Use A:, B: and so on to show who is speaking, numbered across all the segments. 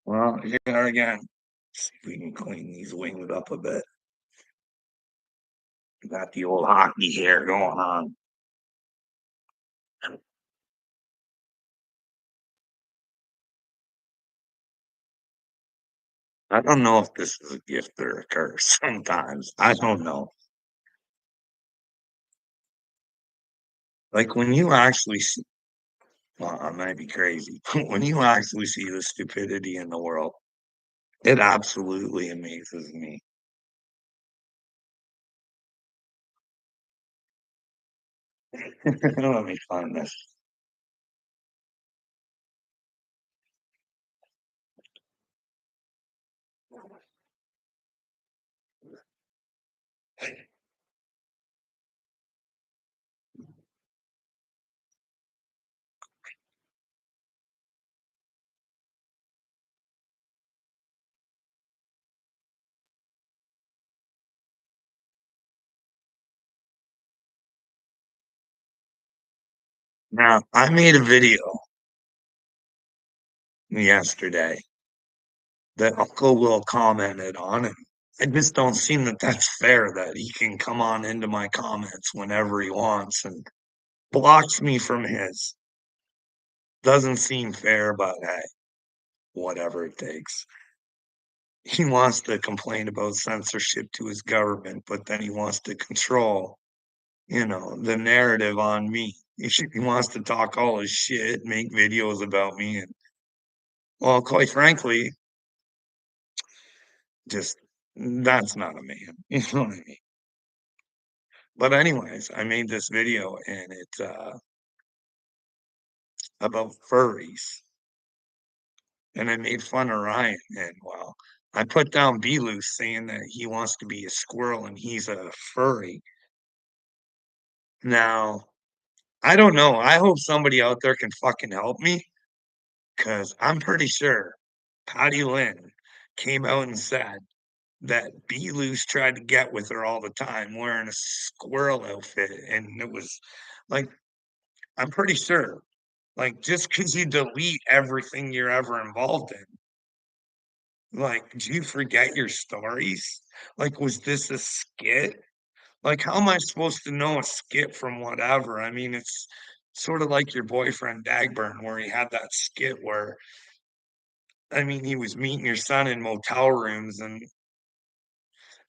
A: Well, here again. See if we can clean these wings up a bit. Got the old hockey hair going on. I don't know if this is a gift or a curse sometimes. I don't know. Like when you actually see, well, I might be crazy. When you actually see the stupidity in the world, it absolutely amazes me. Let me find this. Now, I made a video yesterday that Uncle Will commented on, and I just don't seem that that's fair that he can come on into my comments whenever he wants and blocks me from his. Doesn't seem fair, but hey, whatever it takes. He wants to complain about censorship to his government, but then he wants to control, the narrative on me. He wants to talk all his shit, make videos about me, and well, quite frankly, just that's not a man. You know what I mean? But anyways, I made this video and it's about furries, and I made fun of Ryan. And well, I put down B Loose saying that he wants to be a squirrel and he's a furry. Now, I don't know. I hope somebody out there can fucking help me because I'm pretty sure Patty Lynn came out and said that B Loose tried to get with her all the time wearing a squirrel outfit. And it was like, I'm pretty sure, like, just because you delete everything you're ever involved in, like, do you forget your stories? Like, was this a skit? Like, how am I supposed to know a skit from whatever? I mean, it's sort of like your boyfriend Dagburn, where he had that skit where, I mean, he was meeting your son in motel rooms and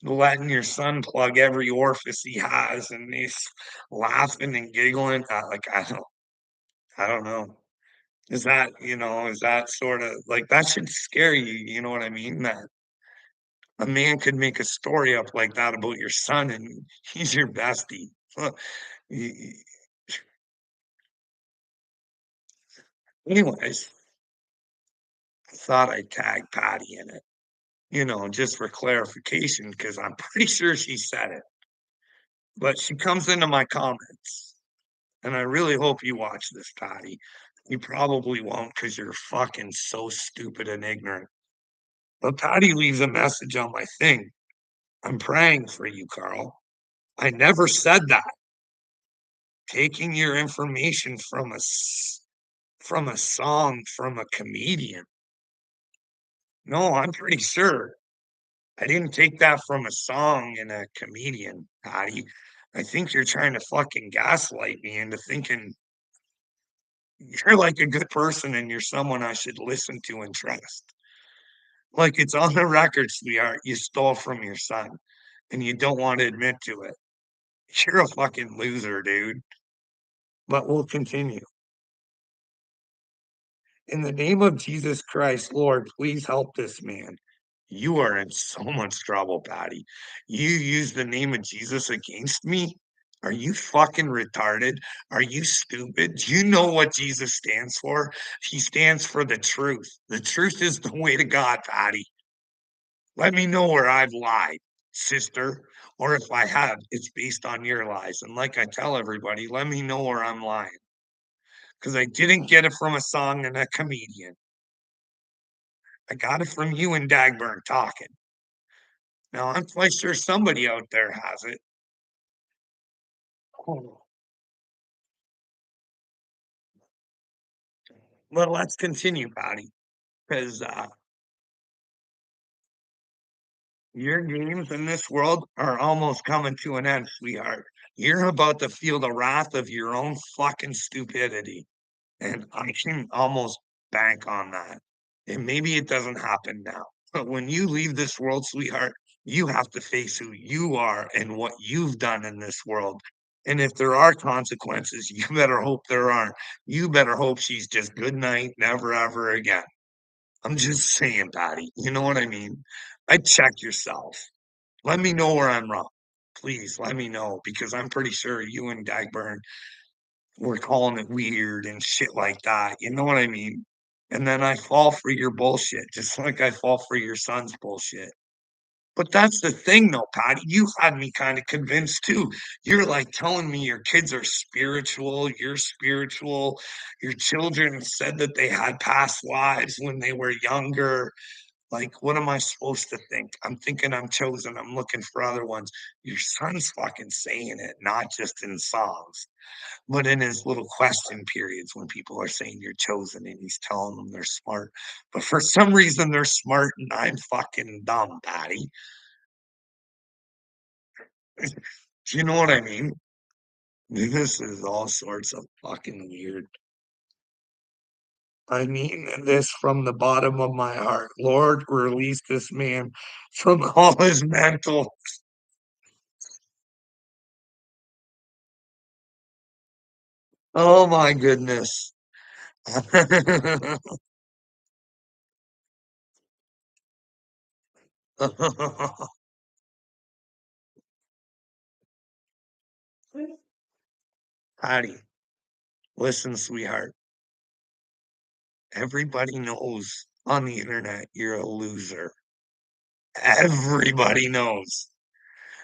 A: letting your son plug every orifice he has, and he's laughing and giggling. Like, I don't know. Is that sort of like that should scare you? You know what I mean? That a man could make a story up like that about your son, and he's your bestie. Y- Anyways, I thought I'd tag Patty in it, just for clarification, because I'm pretty sure she said it. But she comes into my comments, and I really hope you watch this, Patty. You probably won't because you're fucking so stupid and ignorant. But Patty leaves a message on my thing. I'm praying for you, Carl. I never said that. Taking your information from a song from a comedian. No, I'm pretty sure I didn't take that from a song and a comedian, Patty. I think you're trying to fucking gaslight me into thinking you're like a good person and you're someone I should listen to and trust. Like it's on the record, sweetheart. You stole from your son and you don't want to admit to it. You're a fucking loser, dude. But we'll continue. In the name of Jesus Christ, Lord, please help this man. You are in so much trouble, Patty. You use the name of Jesus against me? Are you fucking retarded? Are you stupid? Do you know what Jesus stands for? He stands for the truth. The truth is the way to God, Patty. Let me know where I've lied, sister. Or if I have, it's based on your lies. And like I tell everybody, let me know where I'm lying. Because I didn't get it from a song and a comedian. I got it from you and Dagburn talking. Now I'm quite sure somebody out there has it. Oh, well, let's continue, Patty, because Your games in this world are almost coming to an end, sweetheart. You're about to feel the wrath of your own fucking stupidity, and I can almost bank on that. And maybe it doesn't happen now, but when you leave this world, sweetheart, you have to face who you are and what you've done in this world. And if there are consequences, you better hope there aren't. You better hope she's just good night, never ever again. I'm just saying, Patty. You know what I mean? I'd check yourself. Let me know where I'm wrong. Please let me know because I'm pretty sure you and Dagburn were calling it weird and shit like that. You know what I mean? And then I fall for your bullshit, just like I fall for your son's bullshit. But that's the thing, though, Patty. You had me kind of convinced too. You're like telling me your kids are spiritual, you're spiritual. Your children said that they had past lives when they were younger. Like, what am I supposed to think? I'm thinking I'm chosen. I'm looking for other ones. Your son's fucking saying it, not just in songs, but in his little question periods when people are saying you're chosen and he's telling them they're smart. But for some reason, they're smart and I'm fucking dumb, Patty. Do you know what I mean? This is all sorts of fucking weird. I mean this from the bottom of my heart. Lord, release this man from all his mental. Oh my goodness. Patty, listen, sweetheart. Everybody knows on the internet you're a loser. Everybody knows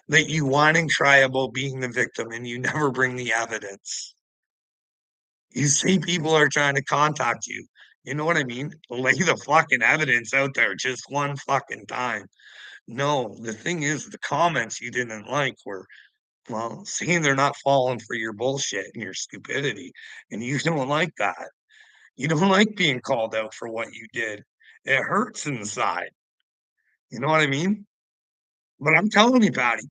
A: that you whine and cry about being the victim and you never bring the evidence. You see people are trying to contact you. You know what I mean? Lay the fucking evidence out there just one fucking time. No, the thing is, the comments you didn't like were, well, saying they're not falling for your bullshit and your stupidity. And you don't like that. You don't like being called out for what you did. It hurts inside. You know what I mean? But I'm telling you, Patty,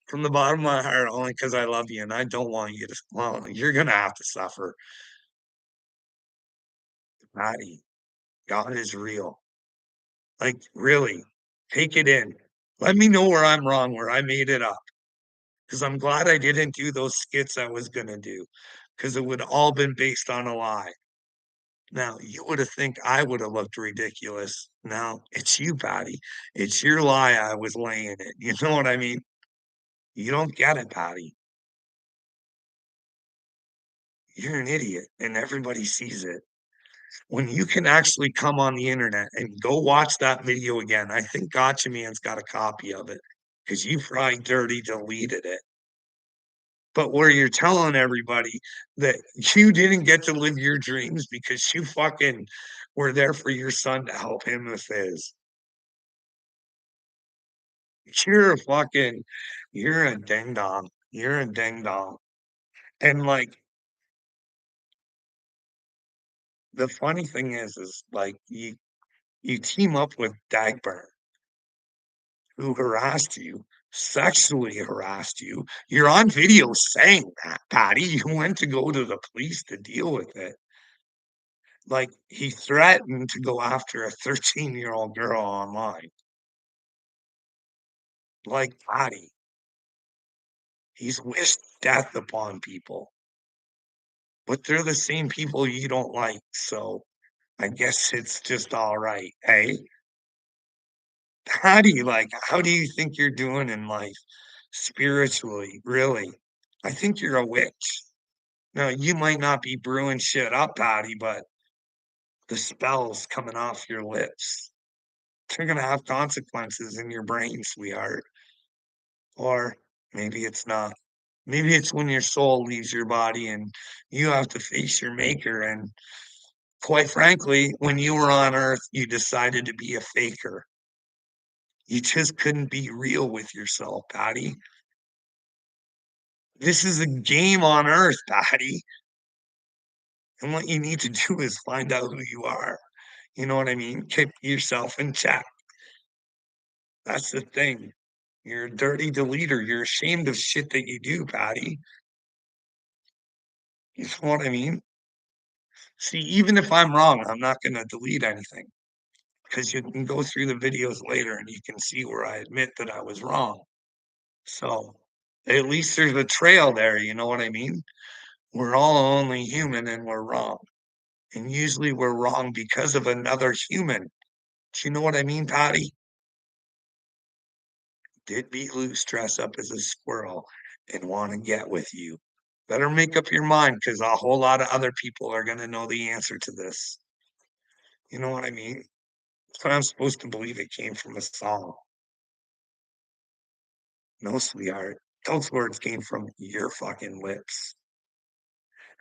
A: from the bottom of my heart, only because I love you and I don't want you to, well, you're going to have to suffer. Patty, God is real. Like, really, take it in. Let me know where I'm wrong, where I made it up. Because I'm glad I didn't do those skits I was going to do, because it would all been based on a lie. Now, you would have think I would have looked ridiculous. No, it's you, Patty. It's your lie I was laying it. You know what I mean? You don't get it, Patty. You're an idiot, and everybody sees it. When you can actually come on the internet and go watch that video again, I think Gotcha Man's got a copy of it because you probably dirty deleted it. But where you're telling everybody that you didn't get to live your dreams because you fucking were there for your son to help him with his. You're a fucking, you're a ding dong. You're a ding dong. And like the funny thing is like you team up with Dagburn, who harassed you, sexually harassed you. You're on video saying that, Patty. You went to go to the police to deal with it. Like he threatened to go after a 13-year-old girl online. Like Patty, he's wished death upon people, but they're the same people you don't like. So I guess it's just all right. Hey, how do you think you're doing in life spiritually? Really? I think you're a witch. Now, you might not be brewing shit up, Patty, but the spell's coming off your lips. They're gonna have consequences in your brain, sweetheart. Or maybe it's not. Maybe it's when your soul leaves your body and you have to face your maker. And quite frankly, when you were on earth, you decided to be a faker. You just couldn't be real with yourself, Patty. This is a game on earth, Patty. And what you need to do is find out who you are. You know what I mean? Keep yourself in check. That's the thing. You're a dirty deleter. You're ashamed of shit that you do, Patty. You know what I mean? See, even if I'm wrong, I'm not gonna delete anything because you can go through the videos later and you can see where I admit that I was wrong. So at least there's a trail there, you know what I mean? We're all only human and we're wrong. And usually we're wrong because of another human. Do you know what I mean, Patty? Did beat loose dress up as a squirrel and want to get with you? Better make up your mind because a whole lot of other people are going to know the answer to this. You know what I mean? But I'm supposed to believe it came from a song. No, sweetheart. Those words came from your fucking lips.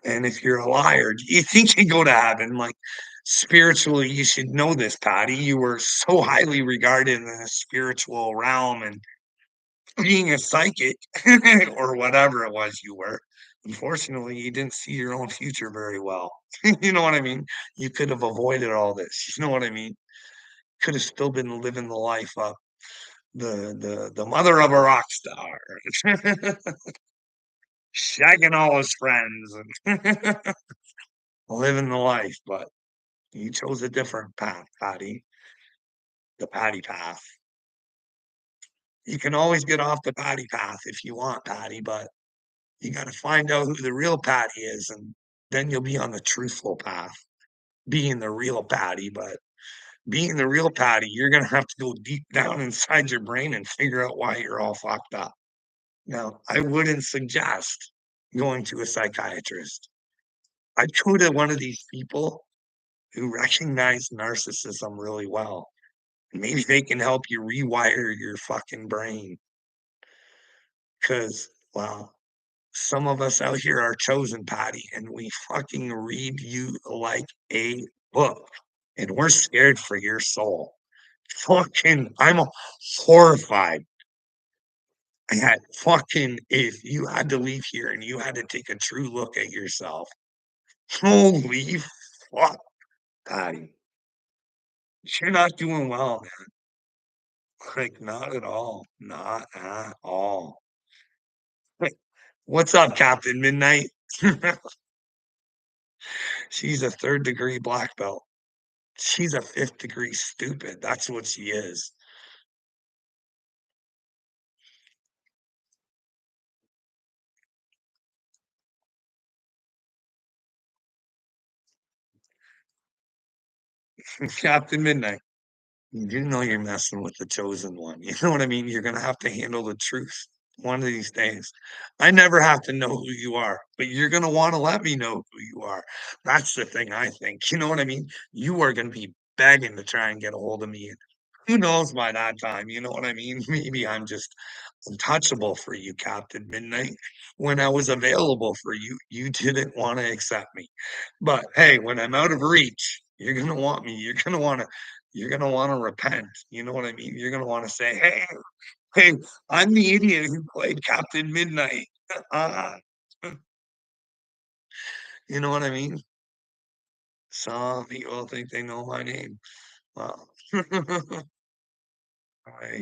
A: And if you're a liar, do you think you go to heaven? Like, spiritually, you should know this, Patty. You were so highly regarded in the spiritual realm and being a psychic or whatever it was you were. Unfortunately, you didn't see your own future very well. You know what I mean? You could have avoided all this. You know what I mean? Could have still been living the life up the mother of a rock star, shagging all his friends and living the life, but you chose a different path, Patty, the Patty path. You can always get off the Patty path if you want, Patty, but you got to find out who the real Patty is, and then you'll be on the truthful path, being the real Patty. But being the real Patty, you're going to have to go deep down inside your brain and figure out why you're all fucked up. Now, I wouldn't suggest going to a psychiatrist. I'd go to one of these people who recognize narcissism really well. Maybe they can help you rewire your fucking brain. Because, well, some of us out here are chosen, Patty, and we fucking read you like a book. And we're scared for your soul. Fucking, I'm horrified. I had fucking, if you had to leave here and you had to take a true look at yourself, holy fuck, Patty. You're not doing well, man. Like, not at all. Not at all. Like, what's up, Captain Midnight? She's a third degree black belt. She's a fifth degree stupid. That's what she is. Captain Midnight. You do know you're messing with the chosen one. You know what I mean? You're gonna have to handle the truth one of these days. I never have to know who you are, but you're gonna want to let me know who you are. That's the thing I think. You know what I mean? You are gonna be begging to try and get a hold of me. And who knows by that time? You know what I mean? Maybe I'm just untouchable for you, Captain Midnight. When I was available for you, you didn't want to accept me. But hey, when I'm out of reach, you're gonna want me. You're gonna want to repent. You know what I mean? You're gonna want to say, hey, I'm the idiot who played Captain Midnight. Uh, you know what I mean? Some people think they know my name. Well, I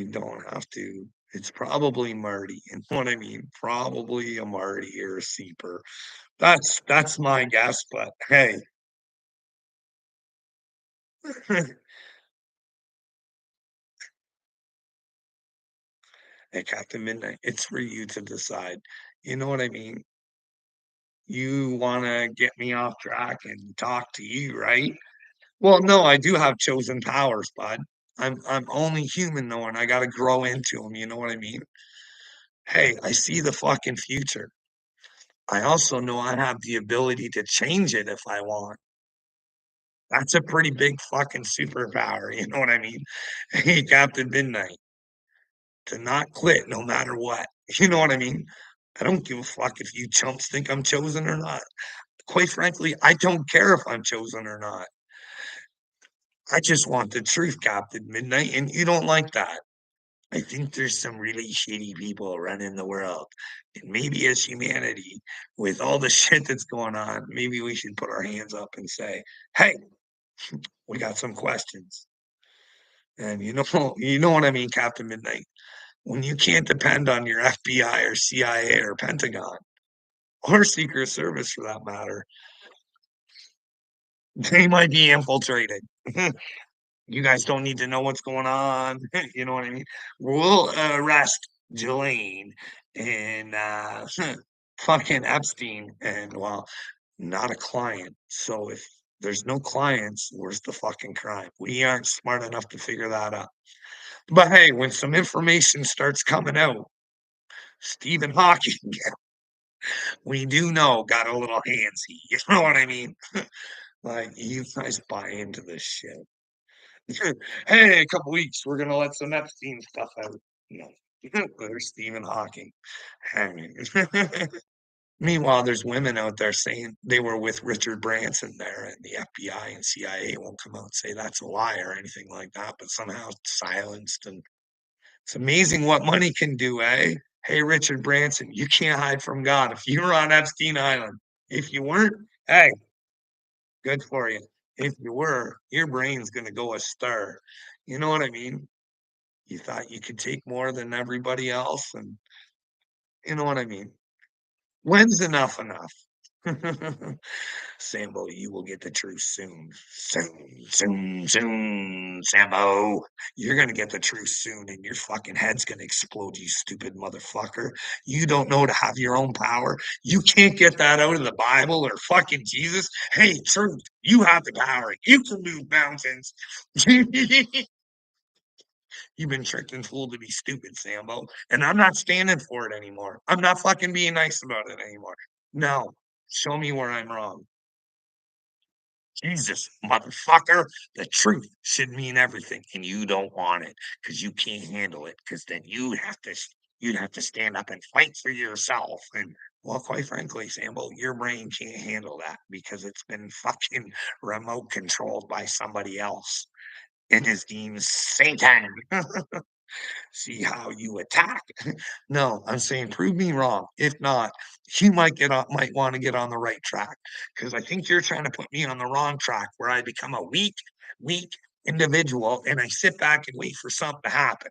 A: don't have to. It's probably Marty. You know what I mean? Probably a Marty or a Seeper. That's my guess, but hey. Hey, Captain Midnight, it's for you to decide. You know what I mean? You wanna get me off track and talk to you, right? Well, no, I do have chosen powers, bud. I'm only human though, and I gotta grow into them. You know what I mean? Hey, I see the fucking future. I also know I have the ability to change it if I want. That's a pretty big fucking superpower, you know what I mean? Hey, Captain Midnight, to not quit no matter what. You know what I mean? I don't give a fuck if you chumps think I'm chosen or not. Quite frankly, I don't care if I'm chosen or not. I just want the truth, Captain Midnight, and you don't like that. I think there's some really shitty people running the world. And maybe as humanity, with all the shit that's going on, maybe we should put our hands up and say, hey, we got some questions. And you know what I mean, Captain Midnight. When you can't depend on your FBI or CIA or Pentagon or Secret Service for that matter, they might be infiltrated. You guys don't need to know what's going on. You know what I mean? We'll arrest Jelaine and fucking Epstein and well, not a client. So if there's no clients, where's the fucking crime? We aren't smart enough to figure that out. But hey, when some information starts coming out, Stephen Hawking, we do know got a little handsy. You know what I mean? Like you guys buy into this shit. Hey, a couple weeks, we're gonna let some Epstein stuff out. No, there's Stephen Hawking. I mean, meanwhile, there's women out there saying they were with Richard Branson there, and the FBI and CIA won't come out and say that's a lie or anything like that, but somehow it's silenced. And it's amazing what money can do, eh? Hey, Richard Branson, you can't hide from God. If you were on Epstein Island, if you weren't, hey, good for you. If you were, your brain's gonna go a stir. You know what I mean? You thought you could take more than everybody else, and you know what I mean? When's enough enough? Sambo, you will get the truth soon. Soon, soon, soon, Sambo. You're gonna get the truth soon, and your fucking head's gonna explode, you stupid motherfucker. You don't know to have your own power. You can't get that out of the Bible or fucking Jesus. Hey, truth, you have the power. You can move mountains. You've been tricked and fooled to be stupid, Sambo. And I'm not standing for it anymore. I'm not fucking being nice about it anymore. No, show me where I'm wrong. Jesus, motherfucker, the truth should mean everything, and you don't want it because you can't handle it. Because then you'd have to stand up and fight for yourself. And well, quite frankly, Sambo, your brain can't handle that because it's been fucking remote controlled by somebody else. And his name's Satan. See how you attack. No, I'm saying prove me wrong. If not, you might want to get on the right track because I think you're trying to put me on the wrong track where I become a weak individual and I sit back and wait for something to happen.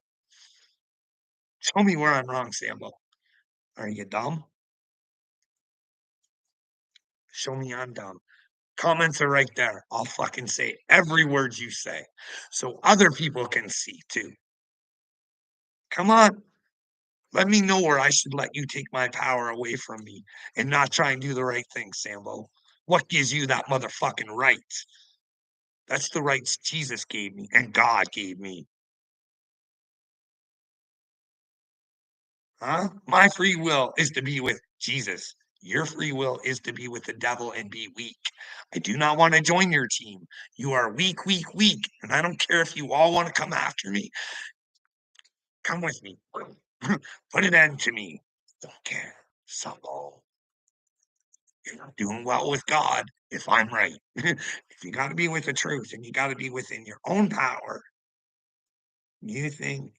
A: Show me where I'm wrong, Sambo. Are you dumb? Show me I'm dumb. Comments are right there. I'll fucking say every word you say so other people can see too. Come on. Let me know where I should let you take my power away from me and not try and do the right thing, Sambo. What gives you that motherfucking right? That's the rights Jesus gave me and God gave me. Huh? My free will is to be with Jesus. Your free will is to be with the devil and be weak. I do not want to join your team. You are weak, weak, weak. And I don't care if you all want to come after me. Come with me. Put an end to me. Don't care. Sambo. You're not doing well with God if I'm right. If you got to be with the truth and you got to be within your own power, you think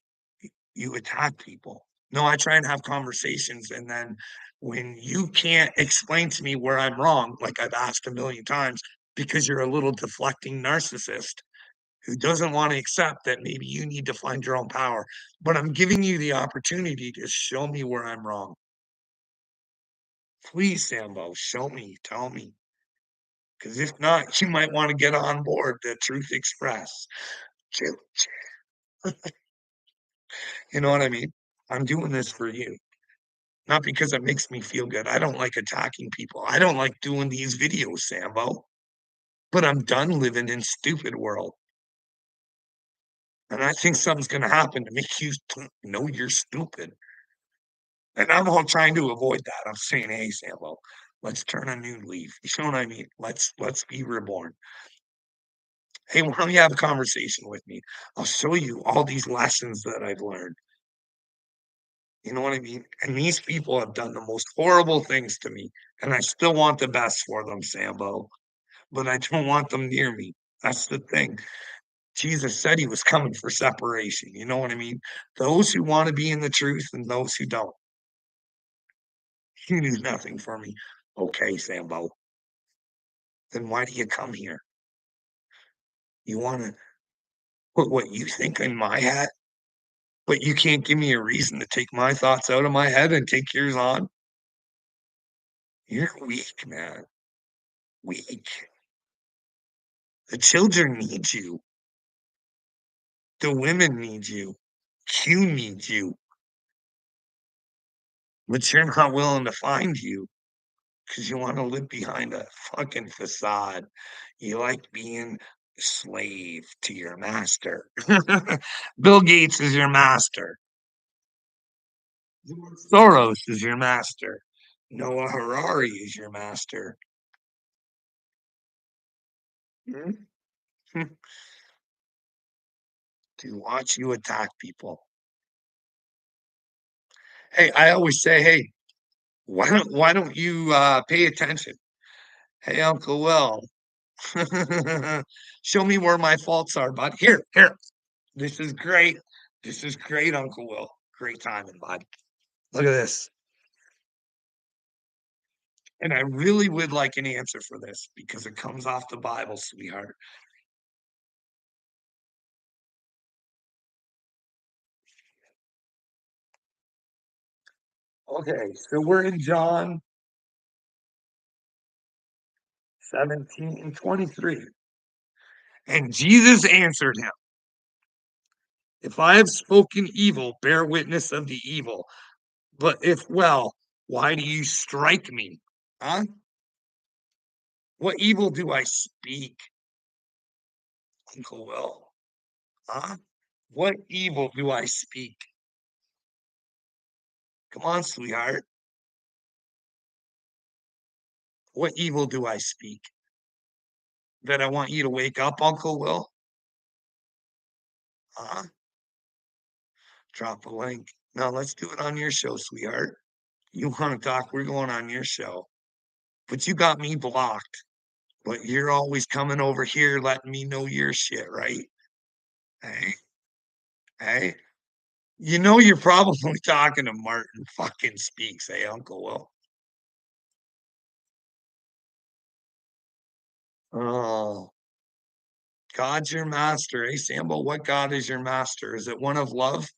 A: you attack people. No, I try and have conversations. And then when you can't explain to me where I'm wrong, like I've asked a million times, because you're a little deflecting narcissist who doesn't want to accept that maybe you need to find your own power. But I'm giving you the opportunity to show me where I'm wrong. Please, Sambo, show me, tell me. Because if not, you might want to get on board the Truth Express. You know what I mean? I'm doing this for you, not because it makes me feel good. I don't like attacking people. I don't like doing these videos, Sambo. But I'm done living in stupid world. And I think something's gonna happen to make you know you're stupid. And I'm all trying to avoid that. I'm saying, hey, Sambo, let's turn a new leaf. You know what I mean? Let's be reborn. Hey, why don't you have a conversation with me? I'll show you all these lessons that I've learned. You know what I mean? And these people have done the most horrible things to me, and I still want the best for them, Sambo, but I don't want them near me. That's the thing. Jesus said he was coming for separation. You know what I mean? Those who want to be in the truth and those who don't. He knew nothing for me. Okay, Sambo. Then why do you come here? You want to What you think in my head? But you can't give me a reason to take my thoughts out of my head and take yours on? You're weak, man. Weak. The children need you. The women need you. Q needs you, but you're not willing to find you because you wanna live behind a fucking facade. You like being a slave to your master. Bill Gates is your master. Soros is your master. Noah Harari is your master. Mhm. To watch you attack people. Hey, I always say, "Hey, why don't you, pay attention? Hey, Uncle Will, show me where my faults are, bud. Here. This is great. This is great, Uncle Will. Great timing, bud. Look at this." And I really would like an answer for this because it comes off the Bible, sweetheart. Okay, so we're in John 17:23. And Jesus answered him, "If I have spoken evil, bear witness of the evil. But if well, why do you strike me? Huh? What evil do I speak, Uncle Will? Huh? What evil do I speak? Come on, sweetheart. What evil do I speak? That I want you to wake up, Uncle Will? Huh? Drop a link. No, let's do it on your show, sweetheart. You want to talk? We're going on your show. But you got me blocked. But you're always coming over here letting me know your shit, right? Hey, hey. You know you're probably talking to Martin fucking Speaks, hey, Uncle Will? Oh, God's your master, eh, Sambo? What God is your master? Is it one of love?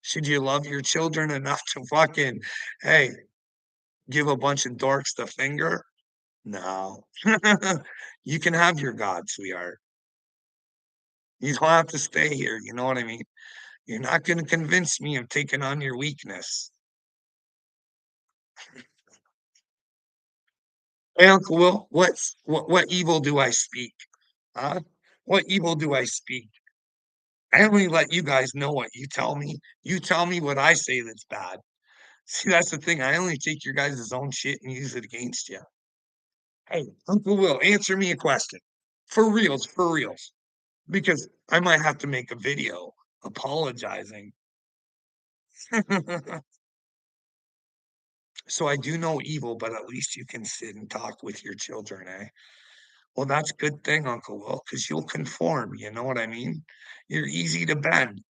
A: Should you love your children enough to fucking, hey, give a bunch of dorks the finger? No. You can have your God, sweetheart. You don't have to stay here, you know what I mean? You're not gonna convince me of taking on your weakness. Hey, Uncle Will, what evil do I speak? Huh? What evil do I speak? I only let you guys know what you tell me. You tell me what I say that's bad. See, that's the thing. I only take your guys' own shit and use it against you. Hey, Uncle Will, answer me a question. For reals, for reals. Because I might have to make a video apologizing. So I do know evil, but at least you can sit and talk with your children, eh? Well, that's a good thing, Uncle Will, because you'll conform, you know what I mean? You're easy to bend.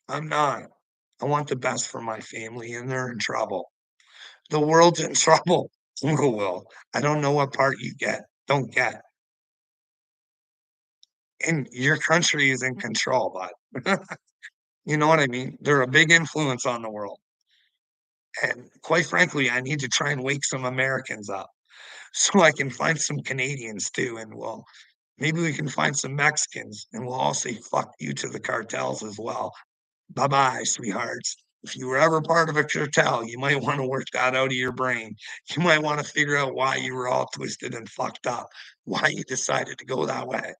A: I'm not. I want the best for my family, and they're in trouble. The world's in trouble, Uncle Will. I don't know what part you don't get. And your country is in control, bud. You know what I mean? They're a big influence on the world. And quite frankly, I need to try and wake some Americans up so I can find some Canadians too. And well, maybe we can find some Mexicans and we'll all say fuck you to the cartels as well. Bye bye, sweethearts. If you were ever part of a cartel, you might want to work that out of your brain. You might want to figure out why you were all twisted and fucked up, why you decided to go that way.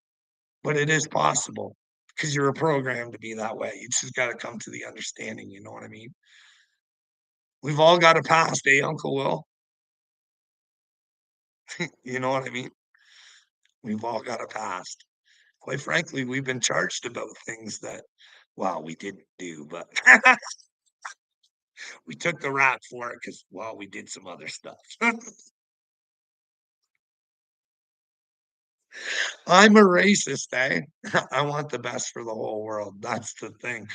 A: But it is possible because you're programmed to be that way. You just got to come to the understanding. You know what I mean? We've all got a past, eh, Uncle Will? You know what I mean? We've all got a past. Quite frankly, we've been charged about things that, well, we didn't do, but we took the rap for it because, well, we did some other stuff. I'm a racist, eh? I want the best for the whole world. That's the thing.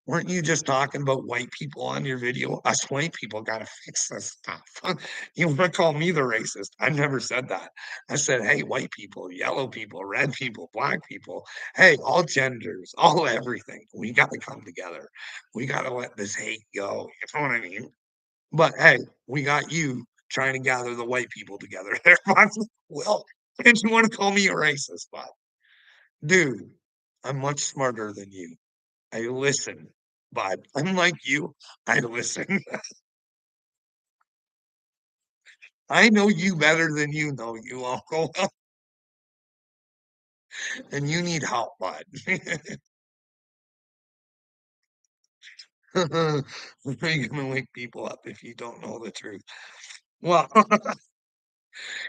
A: Weren't you just talking about white people on your video? Us white people gotta fix this stuff. You wanna call me the racist? I never said that. I said, "Hey, white people, yellow people, red people, black people, hey, all genders, all everything. We gotta come together. We gotta let this hate go." You know what I mean? But, hey, we got you trying to gather the white people together there, well, and you wanna call me a racist, but dude, I'm much smarter than you. I listen, but unlike you, I listen. I know you better than you know you, Uncle Will, and you need help, bud. You're gonna wake people up if you don't know the truth. Well,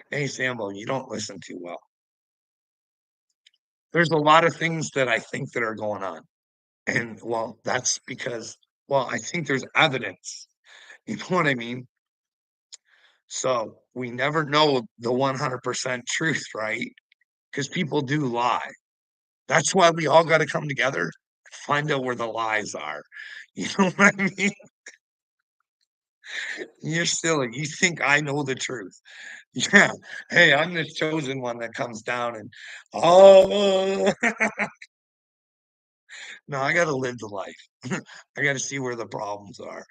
A: hey, Sambo, you don't listen too well. There's a lot of things that I think that are going on, and, well, that's because well, I think there's evidence, you know what I mean? So, we never know the 100% truth, right? Because people do lie. That's why we all gotta come together, find out where the lies are. You know what I mean? You're silly. You think I know the truth. Yeah. Hey, I'm the chosen one that comes down and, "Oh" No, I gotta live the life. I gotta see where the problems are.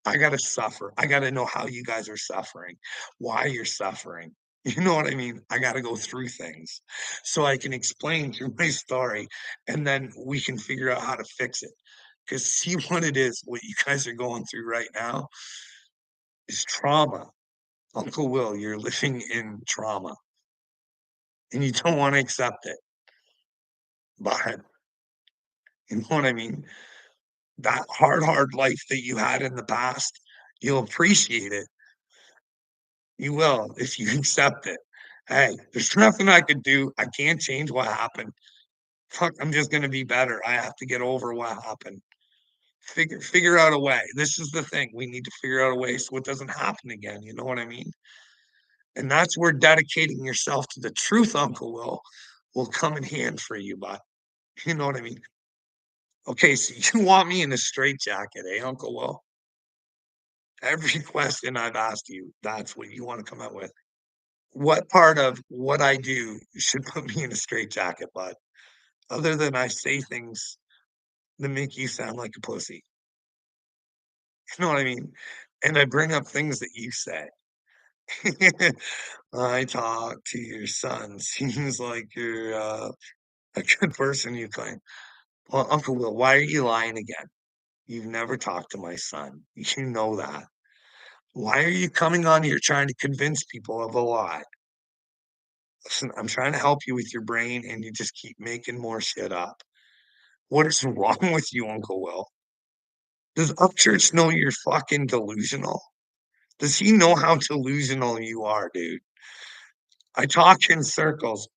A: I gotta suffer. I gotta know how you guys are suffering, why you're suffering. You know what I mean? I gotta go through things so I can explain through my story, and then we can figure out how to fix it. Because see what it is, what you guys are going through right now is trauma. Uncle Will, you're living in trauma, and you don't wanna accept it, but you know what I mean? That hard life that you had in the past, you'll appreciate it. You will if you accept it. Hey, there's nothing I could do. I can't change what happened. Fuck, I'm just gonna be better. I have to get over what happened. Figure out a way. This is the thing. We need to figure out a way so it doesn't happen again. You know what I mean? And that's where dedicating yourself to the truth, Uncle will come in hand for you, bud. You know what I mean? Okay, so you want me in a straitjacket, eh, Uncle Will? Every question I've asked you, that's what you wanna come out with. What part of what I do should put me in a straitjacket, bud? Other than I say things that make you sound like a pussy. You know what I mean? And I bring up things that you say. I talk to your son. Seems like you're a good person, you claim. Well, Uncle Will, why are you lying again? You've never talked to my son. You know that. Why are you coming on here trying to convince people of a lie? Listen, I'm trying to help you with your brain, and you just keep making more shit up. What is wrong with you, Uncle Will? Does Upchurch know you're fucking delusional? Does he know how delusional you are, dude? I talk in circles.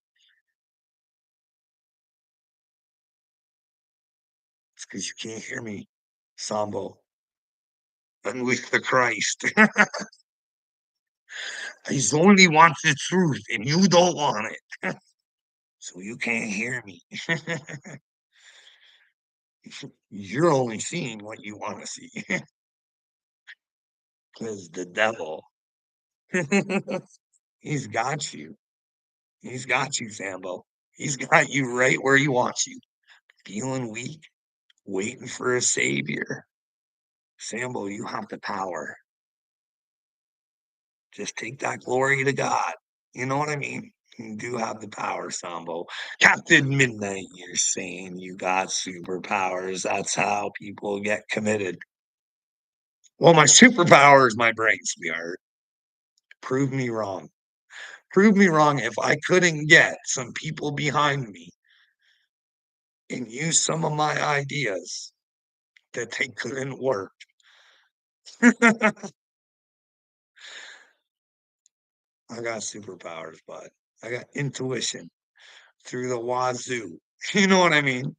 A: It's because you can't hear me, Sambo. I'm with the Christ. He's only wants the truth, and you don't want it. So you can't hear me. You're only seeing what you want to see. Because the devil, he's got you. He's got you, Sambo. He's got you right where he wants you. Feeling weak, waiting for a savior. Sambo, you have the power. Just take that glory to God. You know what I mean? You do have the power, Sambo. Captain Midnight, you're saying you got superpowers. That's how people get committed. Well, my superpower is my brain, sweetheart. Prove me wrong. Prove me wrong if I couldn't get some people behind me and use some of my ideas that they couldn't work. I got superpowers, bud. I got intuition through the wazoo. You know what I mean?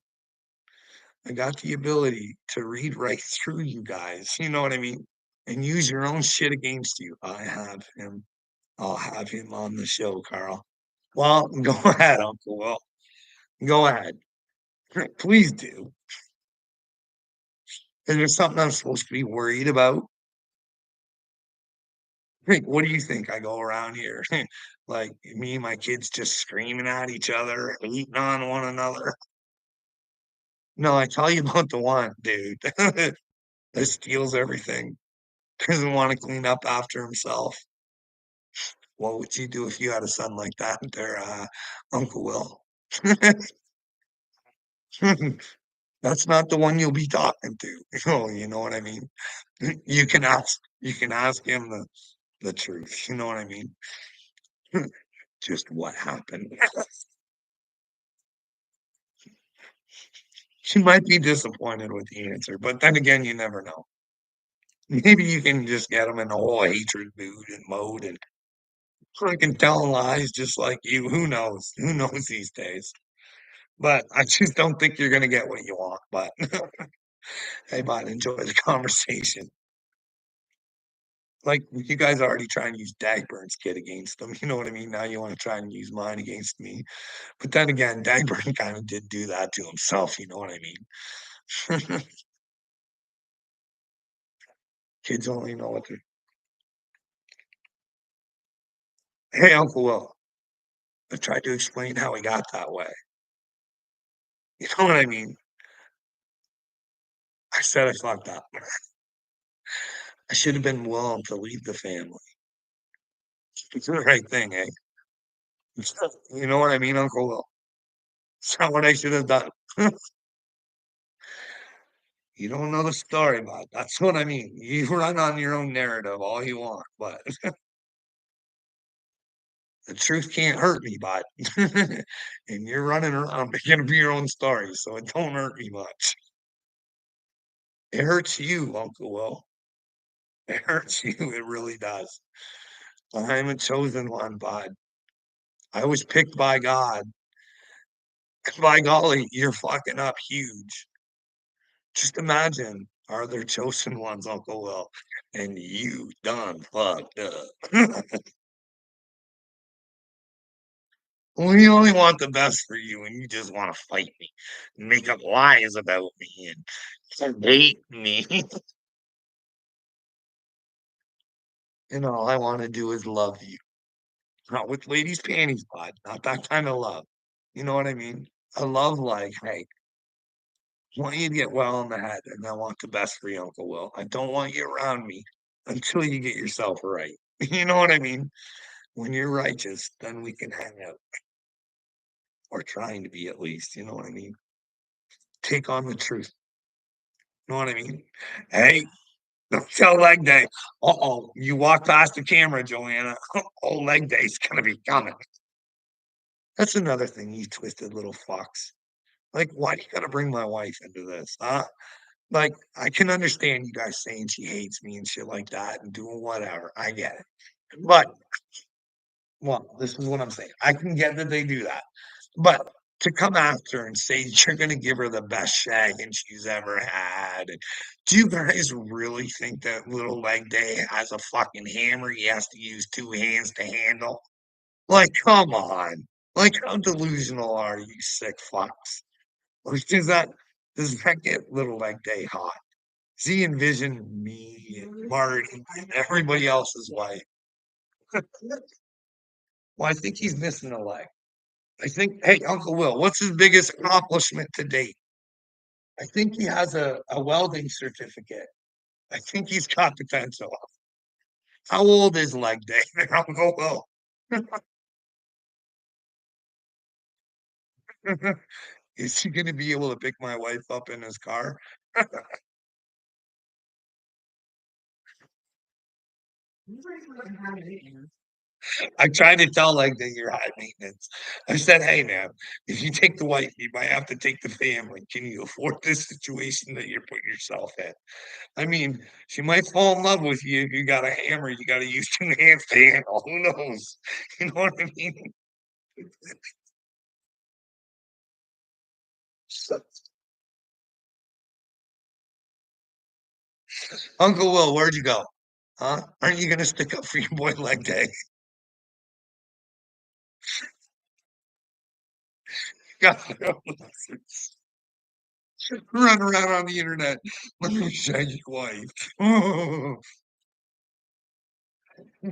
A: I got the ability to read right through you guys. You know what I mean? And use your own shit against you. I have him. I'll have him on the show, Carl. Well, go ahead, Uncle Will. Go ahead. Please do. Is there something I'm supposed to be worried about? Like, what do you think? I go around here, like, me and my kids just screaming at each other, hating on one another. No, I tell you about the one, dude, that steals everything, doesn't wanna clean up after himself. What would you do if you had a son like that there, Uncle Will? That's not the one you'll be talking to. Oh, you know what I mean? You can ask him the truth, you know what I mean? Just what happened. She might be disappointed with the answer, but then again, you never know. Maybe you can just get them in a whole hatred mood and mode and freaking telling lies just like you. Who knows? Who knows these days? But I just don't think you're gonna get what you want. But hey, bud, enjoy the conversation. Like you guys already trying to use Dagburn's kid against them. You know what I mean? Now you want to try and use mine against me. But then again, Dagburn kind of did do that to himself. You know what I mean? Kids only know what they're. Hey, Uncle Will. I tried to explain how he got that way. You know what I mean? I said I fucked up. I should have been willing to leave the family. It's the right thing, eh? You know what I mean, Uncle Will? It's not what I should have done. You don't know the story, bud. That's what I mean. You run on your own narrative all you want, but the truth can't hurt me, bud. And you're running around making up your own story, so it don't hurt me much. It hurts you, Uncle Will. It hurts you. It really does. I'm a chosen one, bud. I was picked by God. By golly, you're fucking up huge. Just imagine are there chosen ones, Uncle Will, and you done fucked up. We only want the best for you, and you just want to fight me, make up lies about me, and hate me. And all I want to do is love you. Not with ladies' panties, bud. Not that kind of love. You know what I mean? A love like, hey, I want you to get well in the head, and I want the best for you, Uncle Will. I don't want you around me until you get yourself right. You know what I mean? When you're righteous, then we can hang out, or trying to be at least. You know what I mean? Take on the truth. You know what I mean? Hey, don't tell leg day. Uh-oh, you walk past the camera, Joanna. Oh, leg day's gonna be coming. That's another thing, you twisted little fox. Like, why do you gotta bring my wife into this, huh? Like, I can understand you guys saying she hates me and shit like that and doing whatever. I get it. But, well, this is what I'm saying. I can get that they do that. But to come after and say you're gonna give her the best shagging she's ever had, and do you guys really think that little leg day has a fucking hammer he has to use 2 hands to handle? Like, come on. Like, how delusional are you sick fucks? Like, does that get little leg day hot? Does he envision me and Marty and everybody else's wife? Well, I think he's missing a leg. I think, hey, Uncle Will, what's his biggest accomplishment to date? I think he has a welding certificate. I think he's got potential. How old is leg day? Uncle Will. Is he gonna be able to pick my wife up in his car? I tried to tell like that you're high maintenance. I said, "Hey, man, if you take the wife, you might have to take the family. Can you afford this situation that you're putting yourself in?" I mean, she might fall in love with you if you got a hammer you gotta use 2 hands to handle. Who knows? You know what I mean? So, Uncle Will, where'd you go? Huh? Aren't you gonna stick up for your boy leg day? God, Run around on the internet with your shaggy wife. Oh,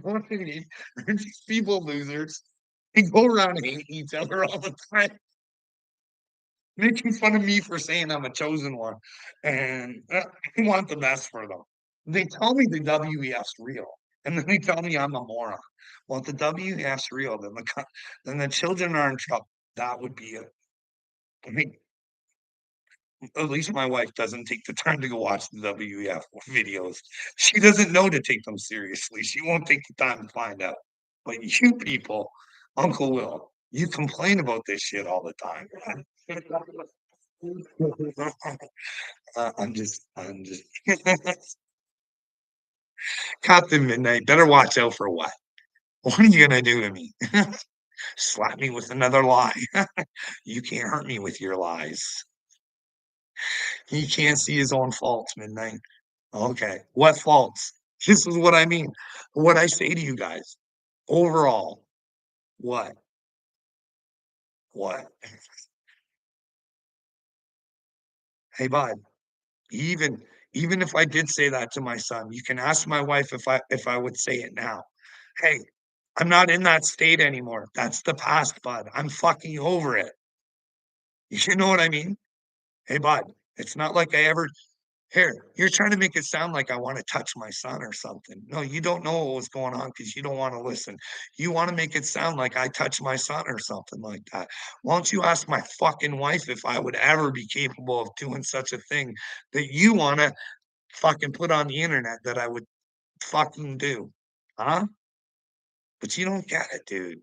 A: what I mean, these people losers. They go around hating each other all the time, making fun of me for saying I'm a chosen one, and I want the best for them. They tell me the WEF's real, and then they tell me I'm a moron. Well, if the WEF's real, then then the children are in trouble. That would be it. I mean, at least my wife doesn't take the time to go watch the WEF videos. She doesn't know to take them seriously. She won't take the time to find out. But you people, Uncle Will, you complain about this shit all the time. I'm just Captain Midnight. Better watch out for what? What are you gonna do to me? Slap me with another lie? You can't hurt me with your lies. He can't see his own faults, Midnight. Okay. What faults? This is what I mean. What I say to you guys. Overall, what? What? Hey, bud, even even if I did say that to my son, you can ask my wife if I would say it now. Hey, I'm not in that state anymore. That's the past, bud. I'm fucking over it. You know what I mean? Hey, bud, it's not like I ever here, you're trying to make it sound like I wanna touch my son or something. No, you don't know what was going on because you don't wanna listen. You wanna make it sound like I touched my son or something like that. Why don't you ask my fucking wife if I would ever be capable of doing such a thing that you wanna fucking put on the internet that I would fucking do? Huh? But you don't get it, dude.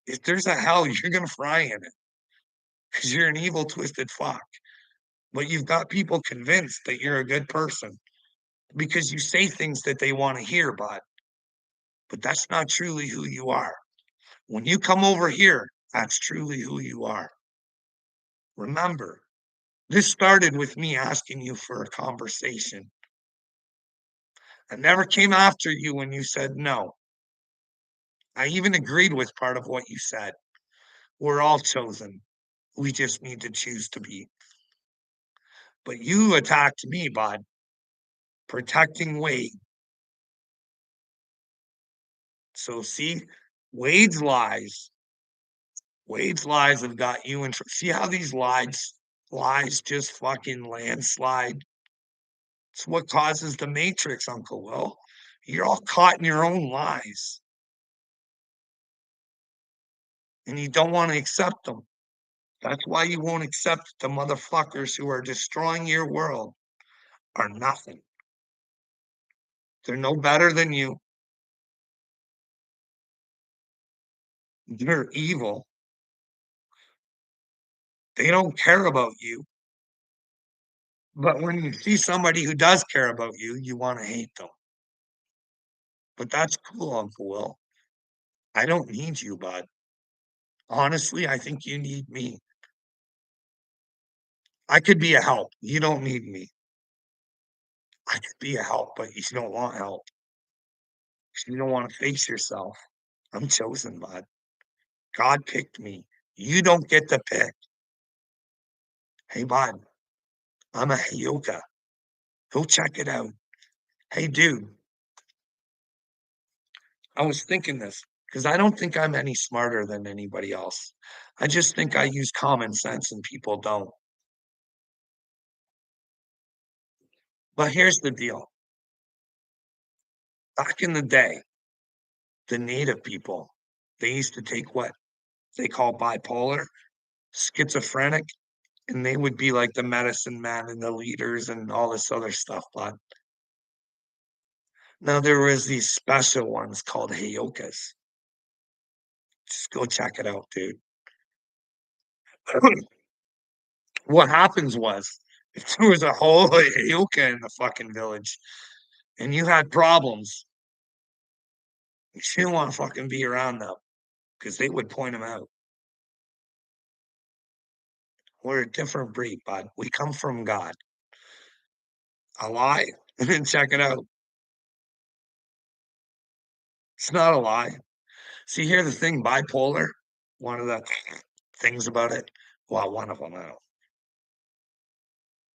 A: If there's a hell, you're gonna fry in it because 'cause you're an evil, twisted fuck. But you've got people convinced that you're a good person because you say things that they wanna hear, but that's not truly who you are. When you come over here, that's truly who you are. Remember, this started with me asking you for a conversation. I never came after you when you said no. I even agreed with part of what you said. We're all chosen. We just need to choose to be. But you attacked me, bud, protecting Wade. So see, Wade's lies, Wade's lies have got you in. See how these lies just fucking landslide. It's what causes the matrix, Uncle Will. You're all caught in your own lies, and you don't want to accept them. That's why you won't accept the motherfuckers who are destroying your world are nothing. They're no better than you. They're evil. They don't care about you. But when you see somebody who does care about you, you want to hate them. But that's cool, Uncle Will. I don't need you, bud. Honestly, I think you need me. I could be a help. You don't need me. I could be a help, but you don't want help. You don't want to face yourself. I'm chosen, bud. God picked me. You don't get to pick. Hey, bud, I'm a Hyoka. Go check it out. Hey, dude, I was thinking this because I don't think I'm any smarter than anybody else. I just think I use common sense and people don't. But here's the deal. Back in the day, the native people, they used to take what they call bipolar, schizophrenic, and they would be like the medicine man and the leaders and all this other stuff. But now there was these special ones called Heyokas. Just go check it out, dude. What happens was, if there was a whole Heyoka in the fucking village and you had problems, you didn't want to fucking be around them because they would point them out. We're a different breed, bud. We come from God. A lie? Check it out. It's not a lie. See, here's the thing, bipolar, one of the things about it, well, one of them, I don't know.